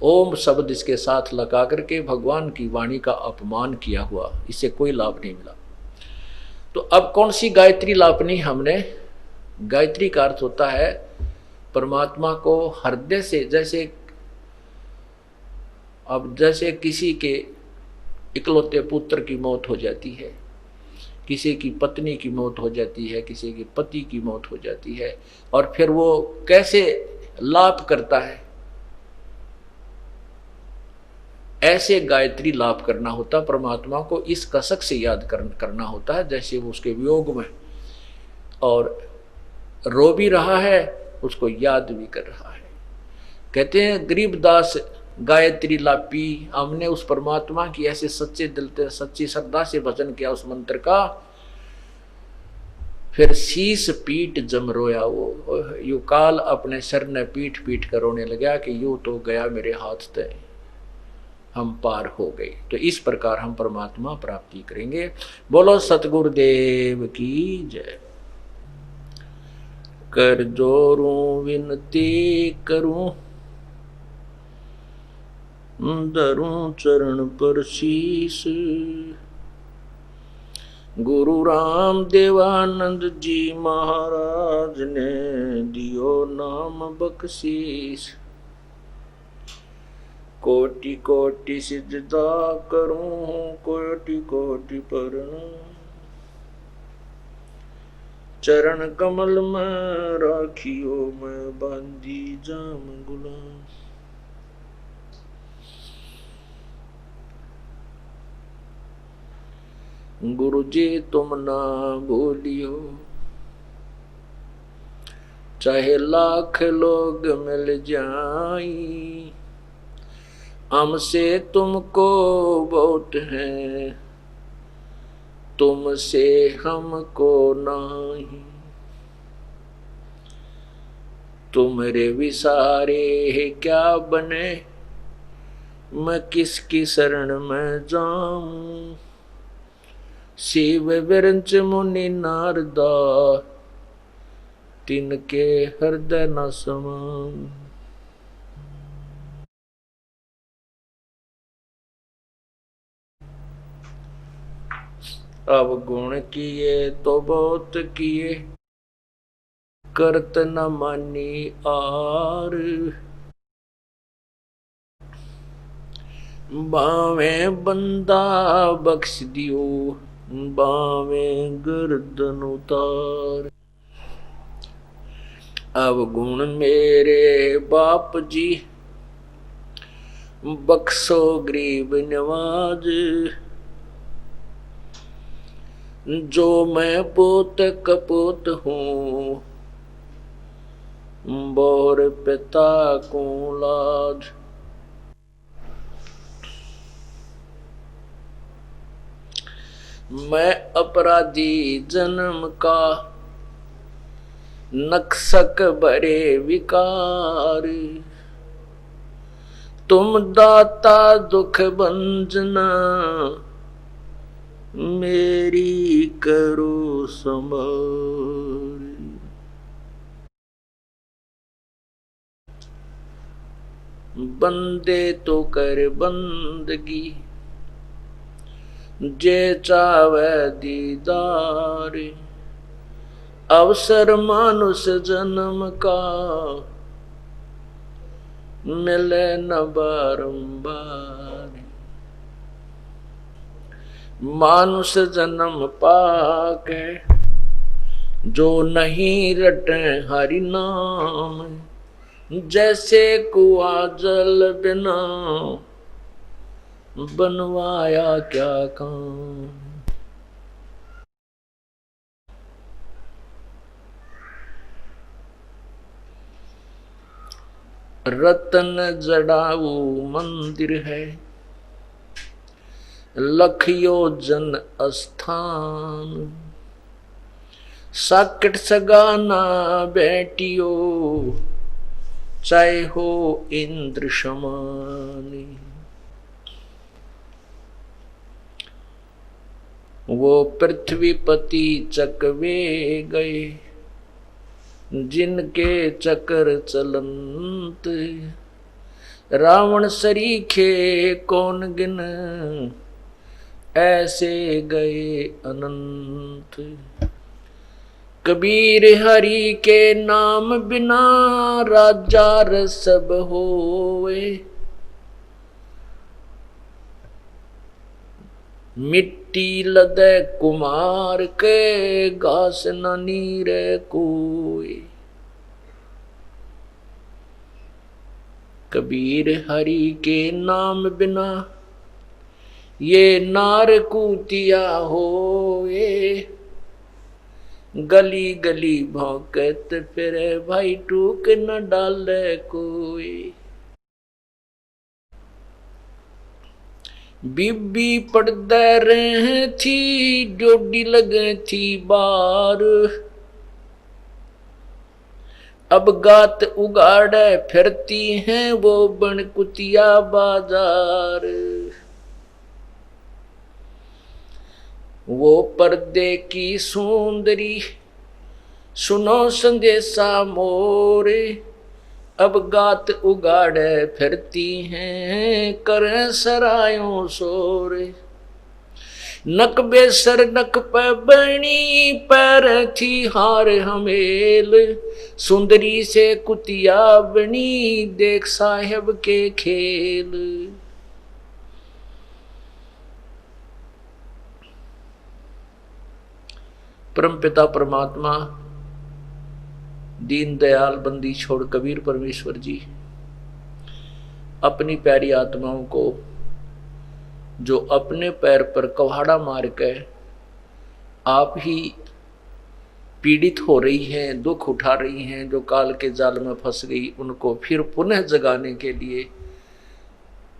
ओम शब्द इसके साथ लगा करके भगवान की वाणी का अपमान किया हुआ, इससे कोई लाभ नहीं मिला। तो अब कौन सी गायत्री लापनी हमने? गायत्री का अर्थ होता है परमात्मा को हृदय से, जैसे किसी के इकलौते पुत्र की मौत हो जाती है, किसी की पत्नी की मौत हो जाती है, किसी के पति की मौत हो जाती है, और फिर वो कैसे लाप करता है, ऐसे गायत्री लाप करना होता। परमात्मा को इस कसक से याद करना होता है, जैसे वो उसके वियोग में और रो भी रहा है, उसको याद भी कर रहा है। कहते हैं गरीबदास गायत्री लापी, हमने उस परमात्मा की ऐसे सच्चे दिल से, सच्ची श्रद्धा से भजन किया उस मंत्र का, फिर शीस पीट जम रोया वो, यू काल अपने सर ने पीट पीट कर रोने लगा कि यूं तो गया मेरे हाथ से, हम पार हो गए। तो इस प्रकार हम परमात्मा प्राप्ति करेंगे। बोलो सतगुरुदेव की जय। कर जोरूं विनती करूं, धरूं चरण पर शीस, गुरु राम देवानंद जी महाराज ने दियो नाम बख्शीस। कोटि कोटि सिजदा करूं, कोटि कोटि प्रणाम, चरण कमल में राखियो मैं बांधी जाम गुलाम। गुरु जी तुम ना भूलियो, चाहे लाख लोग मिल जाई, हमसे तुमको बहुत है तुमसे हमको नाही, तुम्हारे विसारे क्या बने, मैं किसकी शरण में जाऊं। शिव विरंच मुनि नारदा, तिनके हृदय न समाऊं। अब गुण किए तो बहुत किए, करत न मानी आर। बावे बंदा बख्श दियो, बावे गर्दन उतार। अब गुण मेरे बाप जी, बख्शो गरीब नवाज। जो मैं पोत कपोत हूँ, बोर पिता को लाज। मैं अपराधी जन्म का, नक्सक भरे विकार। तुम दाता दुख भंजना, मेरी करो संभाल। बंदे तो कर बंदगी, जे चावे दीदार। अवसर मानुष जन्म का, मिले न बारंबार। मानुष जन्म पाके, जो नहीं रटे हरि नाम। जैसे कुआ जल बिना, बनवाया क्या काम। रतन जड़ाऊ मंदिर है, लख योजन स्थान। साकट सगाना बैठियो, चाहे हो इंद्र समान। वो पृथ्वीपति चकवे गए, जिनके चक्र चलंत। रावण सरीखे कौन गिन, ऐसे गए अनंत। कबीर हरि के नाम बिना, राजा रसब होवे। मिट्टी लदे कुमार के, घास न नीरे कोई। कबीर हरि के नाम बिना, ये नार कूतिया होए। गली गली भौंकत फिरे, भाई टूक न डाले कोई। बीबी पड़दे रहे थी, डोडी लगे थी बार। अब गात उगाड़े फिरती हैं, वो बन कुतिया बाजार। वो पर्दे की सुंदरी, सुनो संदेशा मोरे। अब गात उगाड़े फिरती हैं, करें सरायों सोरे। नक बेसर नक पे बनी, पैर थी हार हमेल। सुंदरी से कुतिया बनी, देख साहेब के खेल। परमपिता परमात्मा दीन दयाल बंदी छोड़ कबीर परमेश्वर जी अपनी प्यारी आत्माओं को, जो अपने पैर पर कुल्हाड़ा मार के आप ही पीड़ित हो रही हैं, दुख उठा रही हैं, जो काल के जाल में फंस गई, उनको फिर पुनः जगाने के लिए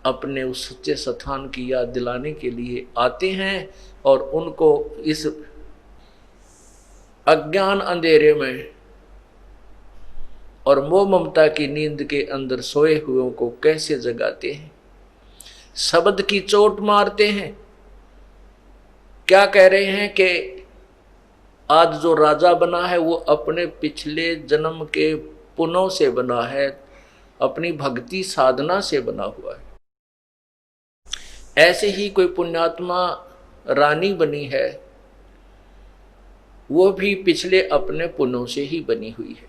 अपने उस सच्चे स्थान की याद दिलाने के लिए आते हैं और उनको इस अज्ञान अंधेरे में और मोह ममता की नींद के अंदर सोए हुओं को कैसे जगाते हैं, शब्द की चोट मारते हैं। क्या कह रहे हैं कि आज जो राजा बना है वो अपने पिछले जन्म के पुण्यों से बना है, अपनी भक्ति साधना से बना हुआ है। ऐसे ही कोई पुण्यात्मा रानी बनी है, वो भी पिछले अपने पुण्यों से ही बनी हुई है,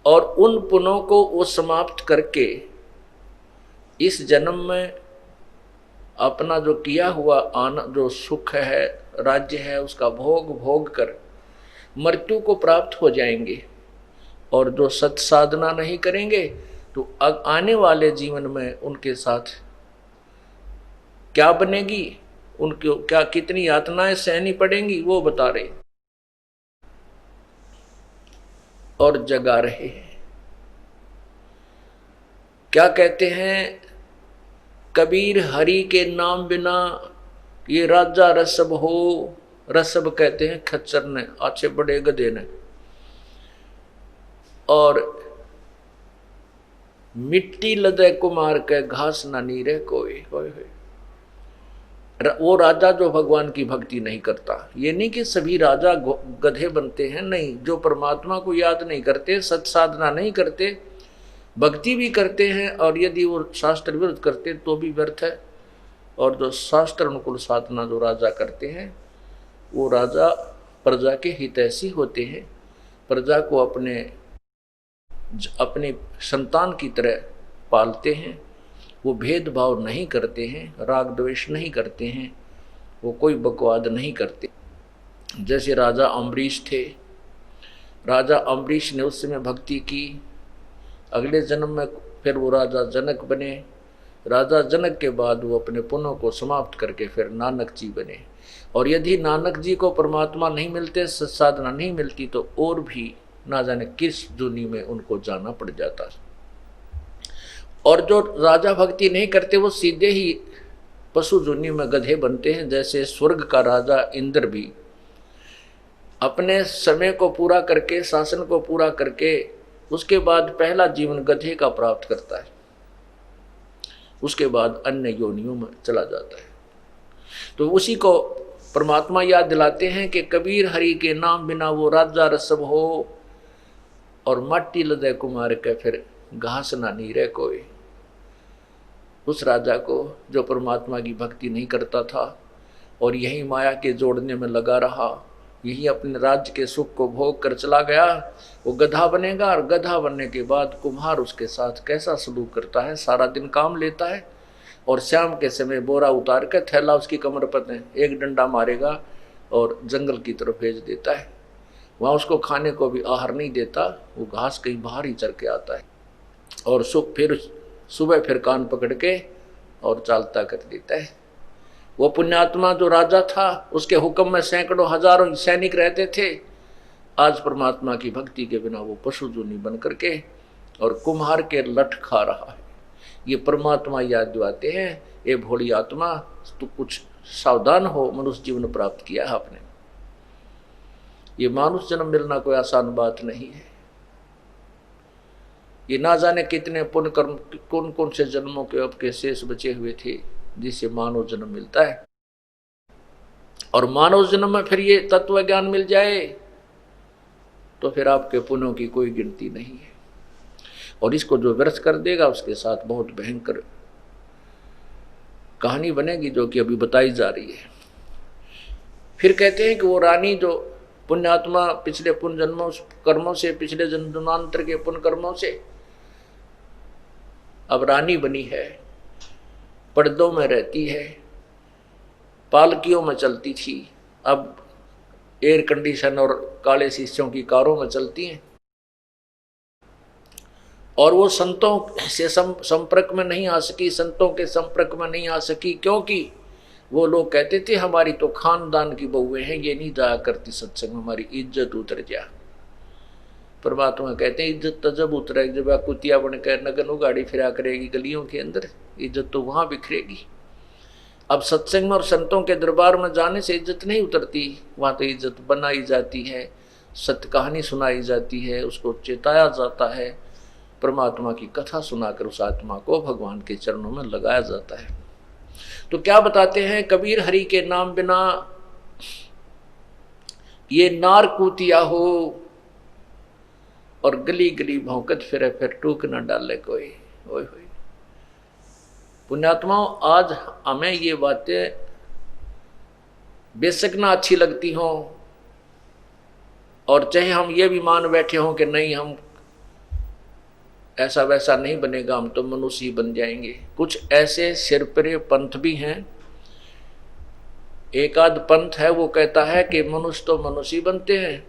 और उन पुण्यों को वो समाप्त करके इस जन्म में अपना जो किया हुआ आनंद, जो सुख है, राज्य है, उसका भोग कर मृत्यु को प्राप्त हो जाएंगे। और जो सत साधना नहीं करेंगे तो आने वाले जीवन में उनके साथ क्या बनेगी, उनको क्या कितनी यातनाएं सहनी पड़ेंगी, वो बता रहे और जगा रहे हैं। क्या कहते हैं कबीर, हरि के नाम बिना ये राजा रसब हो। रसब कहते हैं खच्चर ने, अच्छे बड़े गधे ने। और मिट्टी लदे कुमार के घास ना नीरे कोई। वो राजा जो भगवान की भक्ति नहीं करता, ये नहीं कि सभी राजा गधे बनते हैं, नहीं। जो परमात्मा को याद नहीं करते, सत साधना नहीं करते, भक्ति भी करते हैं और यदि वो शास्त्र विरुद्ध करते तो भी व्यर्थ है। और जो शास्त्र अनुकूल साधना जो राजा करते हैं, वो राजा प्रजा के हितैषी होते हैं, प्रजा को अपने संतान की तरह पालते हैं। वो भेदभाव नहीं करते हैं, राग द्वेष नहीं करते हैं, वो कोई बकवाद नहीं करते। जैसे राजा अम्बरीश थे, राजा अम्बरीश ने उस समय भक्ति की, अगले जन्म में फिर वो राजा जनक बने। राजा जनक के बाद वो अपने पुण्यों को समाप्त करके फिर नानक जी बने। और यदि नानक जी को परमात्मा नहीं मिलते, सत्साधना नहीं मिलती, तो और भी ना जाने किस दुनी में उनको जाना पड़ जाता। और जो राजा भक्ति नहीं करते वो सीधे ही पशु जुनी में गधे बनते हैं। जैसे स्वर्ग का राजा इंद्र भी अपने समय को पूरा करके, शासन को पूरा करके, उसके बाद पहला जीवन गधे का प्राप्त करता है, उसके बाद अन्य योनियों में चला जाता है। तो उसी को परमात्मा याद दिलाते हैं कि कबीर, हरि के नाम बिना वो राजा रसब हो, और मट्टी लदे कुमार के फिर घास ना नीरे कोई। उस राजा को जो परमात्मा की भक्ति नहीं करता था और यही माया के जोड़ने में लगा रहा, यही अपने राज्य के सुख को भोग कर चला गया, वो गधा बनेगा। और गधा बनने के बाद कुम्हार उसके साथ कैसा सलूक करता है, सारा दिन काम लेता है और शाम के समय बोरा उतार कर थैला उसकी कमर पर एक डंडा मारेगा और जंगल की तरफ भेज देता है। वहाँ उसको खाने को भी आहार नहीं देता, वो घास कहीं बाहर ही चर के आता है और सुबह फिर कान पकड़ के और चालता कर देता है। वो पुण्यात्मा जो राजा था, उसके हुक्म में सैकड़ों हजारों सैनिक रहते थे। आज परमात्मा की भक्ति के बिना वो पशु जूनी बन करके और कुम्हार के लठ खा रहा है। ये परमात्मा याद दिलाते हैं, ये भोली आत्मा तू कुछ सावधान हो, मनुष्य जीवन प्राप्त किया है आपने। ये मानुष जन्म मिलना कोई आसान बात नहीं है। ये ना जाने कितने पुण्य कर्म, कौन कौन से जन्मों के अब के शेष बचे हुए थे जिससे मानव जन्म मिलता है। और मानव जन्म में फिर ये तत्व ज्ञान मिल जाए तो फिर आपके पुण्यों की कोई गिनती नहीं है। और इसको जो व्यर्थ कर देगा उसके साथ बहुत भयंकर कहानी बनेगी, जो कि अभी बताई जा रही है। फिर कहते हैं कि वो रानी जो पुण्यात्मा पिछले पुण्य जन्मों कर्मों से, पिछले जन्मांतर के पुण्य कर्मों से अब रानी बनी है, पर्दों में रहती है, पालकियों में चलती थी, अब एयर कंडीशन और काले शीशों की कारों में चलती हैं। और वो संतों से संपर्क में नहीं आ सकी, संतों के संपर्क में नहीं आ सकी, क्योंकि वो लोग कहते थे हमारी तो खानदान की बहुएं हैं, ये नहीं जाया करती सत्संग, हमारी इज्जत उतर जा। परमात्मा कहते हैं इज्जत तो जब उतरेगी जब आप कुतिया बनकर नगन उगाड़ी फिरा करेगी गलियों के अंदर, इज्जत तो वहां बिखरेगी। अब सत्संग में और संतों के दरबार में जाने से इज्जत नहीं उतरती, वहां तो इज्जत बनाई जाती है, सत्य कहानी सुनाई जाती है, उसको चेताया जाता है, परमात्मा की कथा सुनाकर उस आत्मा को भगवान के चरणों में लगाया जाता है। तो क्या बताते हैं कबीर, हरि के नाम बिना ये नार कुतिया हो और गली गली भौंकत फिरे, फिर टूक न डाले कोई। ओए होए पुण्यात्माओं, आज हमें ये बातें बेशक ना अच्छी लगती हों और चाहे हम ये भी मान बैठे हों कि नहीं हम ऐसा वैसा नहीं बनेगा, हम तो मनुष्य ही बन जाएंगे। कुछ ऐसे सिरपरे पंथ भी हैं, एक आध पंथ है वो कहता है कि मनुष्य तो मनुष्य ही बनते हैं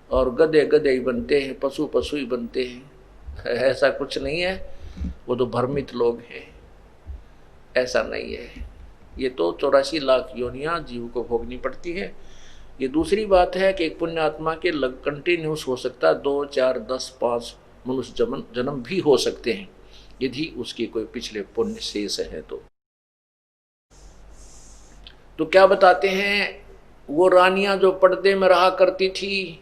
और गधे गधे ही बनते हैं, पशु पशु ही बनते हैं। ऐसा कुछ नहीं है, वो तो भ्रमित लोग हैं, ऐसा नहीं है। ये तो 84 लाख योनियां जीव को भोगनी पड़ती है। ये दूसरी बात है कि एक पुण्य आत्मा के लग कंटिन्यूस हो सकता है 2, 4, 10, 5 मनुष्य जन्म भी हो सकते हैं यदि उसके कोई पिछले पुण्य शेष है तो क्या बताते हैं, वो रानियां जो पर्दे में रहा करती थी,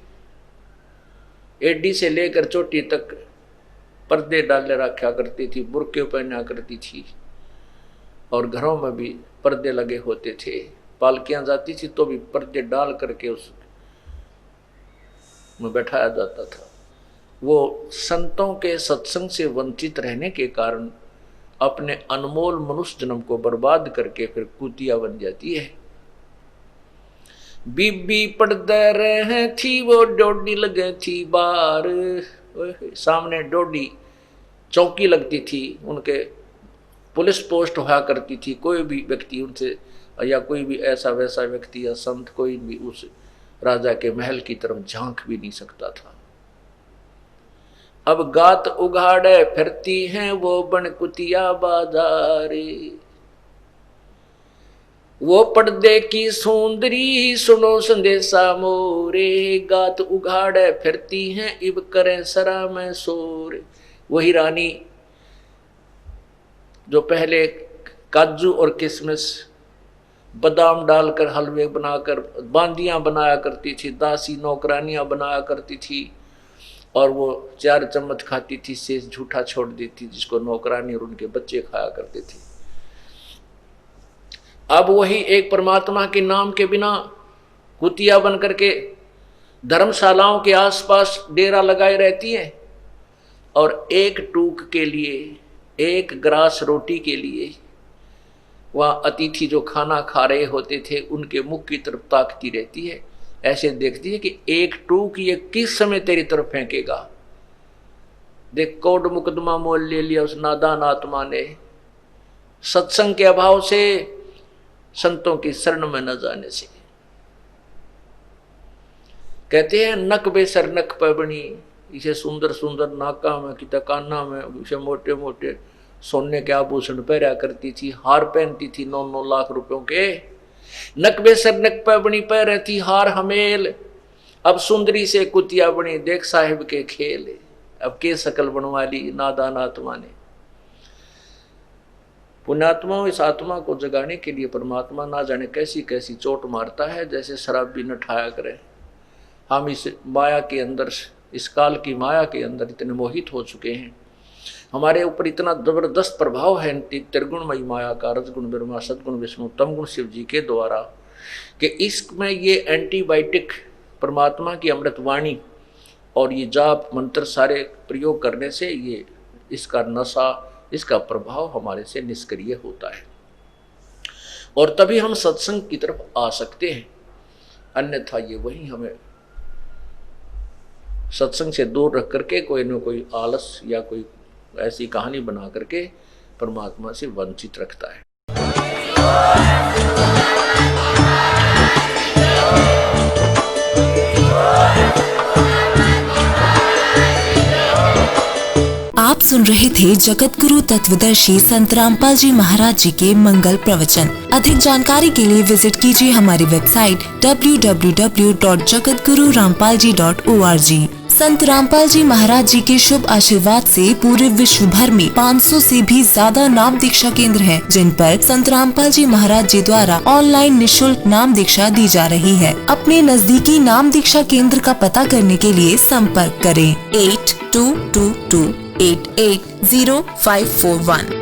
एडी से लेकर चोटी तक पर्दे डाले रखा करती थी, बुर्के पहना करती थी और घरों में भी पर्दे लगे होते थे। पालकियां जाती थी तो भी पर्दे डाल करके उस में बैठाया जाता था। वो संतों के सत्संग से वंचित रहने के कारण अपने अनमोल मनुष्य जन्म को बर्बाद करके फिर कुतिया बन जाती है। बीबी पर्दे रहे थी वो डोडी लगे थी बार, सामने डोडी चौकी लगती थी, उनके पुलिस पोस्ट हुआ करती थी। कोई भी व्यक्ति उनसे या कोई भी ऐसा वैसा व्यक्ति या संत कोई भी उस राजा के महल की तरफ झांक भी नहीं सकता था। अब गात उघाड़े फिरती हैं वो बन कुतिया बाजारे, वो पर्दे की सुंदरी सुनो संदेशा मोरे, गात उघाड़े फिरती हैं इब करें सरा में सोरे। वही रानी जो पहले काजू और किशमिश बादाम डालकर हलवे बनाकर बांदियां बनाया करती थी, दासी नौकरानियां बनाया करती थी और वो 4 चम्मच खाती थी, शेष झूठा छोड़ देती जिसको नौकरानी और उनके बच्चे खाया करते थे। अब वही एक परमात्मा के नाम के बिना कुतिया बन करके धर्मशालाओं के आसपास डेरा लगाए रहती है और एक टूक के लिए, एक ग्रास रोटी के लिए वहाँ अतिथि जो खाना खा रहे होते थे उनके मुख की तरफ ताकती रहती है, ऐसे देखती है कि एक टूक ये किस समय तेरी तरफ फेंकेगा। देख कोर्ट मुकदमा मोल ले लिया उस नादान आत्मा ने, सत्संग के अभाव से, संतों की शरण में न जाने से। कहते हैं नक बेसर नक पबनी, इसे सुंदर सुंदर नाका में कि काना में इसे मोटे मोटे सोने के आभूषण पहरा करती थी, हार पहनती थी 9-9 लाख रुपयों के। नक बेसर नक पबनी पह रहती हार हमेल, अब सुंदरी से कुतिया बनी देख साहिब के खेल। अब के शकल बनवा ली नादान आत्मा ने। पुण्यात्मा इस आत्मा को जगाने के लिए परमात्मा ना जाने कैसी कैसी चोट मारता है, जैसे शराबी न ठाया करे। हम इस माया के अंदर, इस काल की माया के अंदर इतने मोहित हो चुके हैं, हमारे ऊपर इतना जबरदस्त प्रभाव है त्रिगुणमयी माया का, रजगुण ब्रह्मा सदगुण विष्णु तम गुण शिव जी के द्वारा, कि इसमें ये एंटीबायोटिक परमात्मा की अमृतवाणी और ये जाप मंत्र सारे प्रयोग करने से ये इसका नशा, इसका प्रभाव हमारे से निष्क्रिय होता है और तभी हम सत्संग की तरफ आ सकते हैं। अन्यथा ये वही हमें सत्संग से दूर रख करके कोई न कोई आलस या कोई ऐसी कहानी बना करके परमात्मा से वंचित रखता है। आप सुन रहे थे जगत गुरु तत्वदर्शी संत रामपाल जी महाराज जी के मंगल प्रवचन। अधिक जानकारी के लिए विजिट कीजिए हमारी वेबसाइट www.jagatgururampalji.org। संत रामपाल जी महाराज जी के शुभ आशीर्वाद से पूरे विश्व भर में 500 से भी ज्यादा नाम दीक्षा केंद्र हैं, जिन पर संत रामपाल जी महाराज जी द्वारा ऑनलाइन निशुल्क नाम दीक्षा दी जा रही है। अपने नजदीकी नाम दीक्षा केंद्र का पता करने के लिए संपर्क करें 8222880541।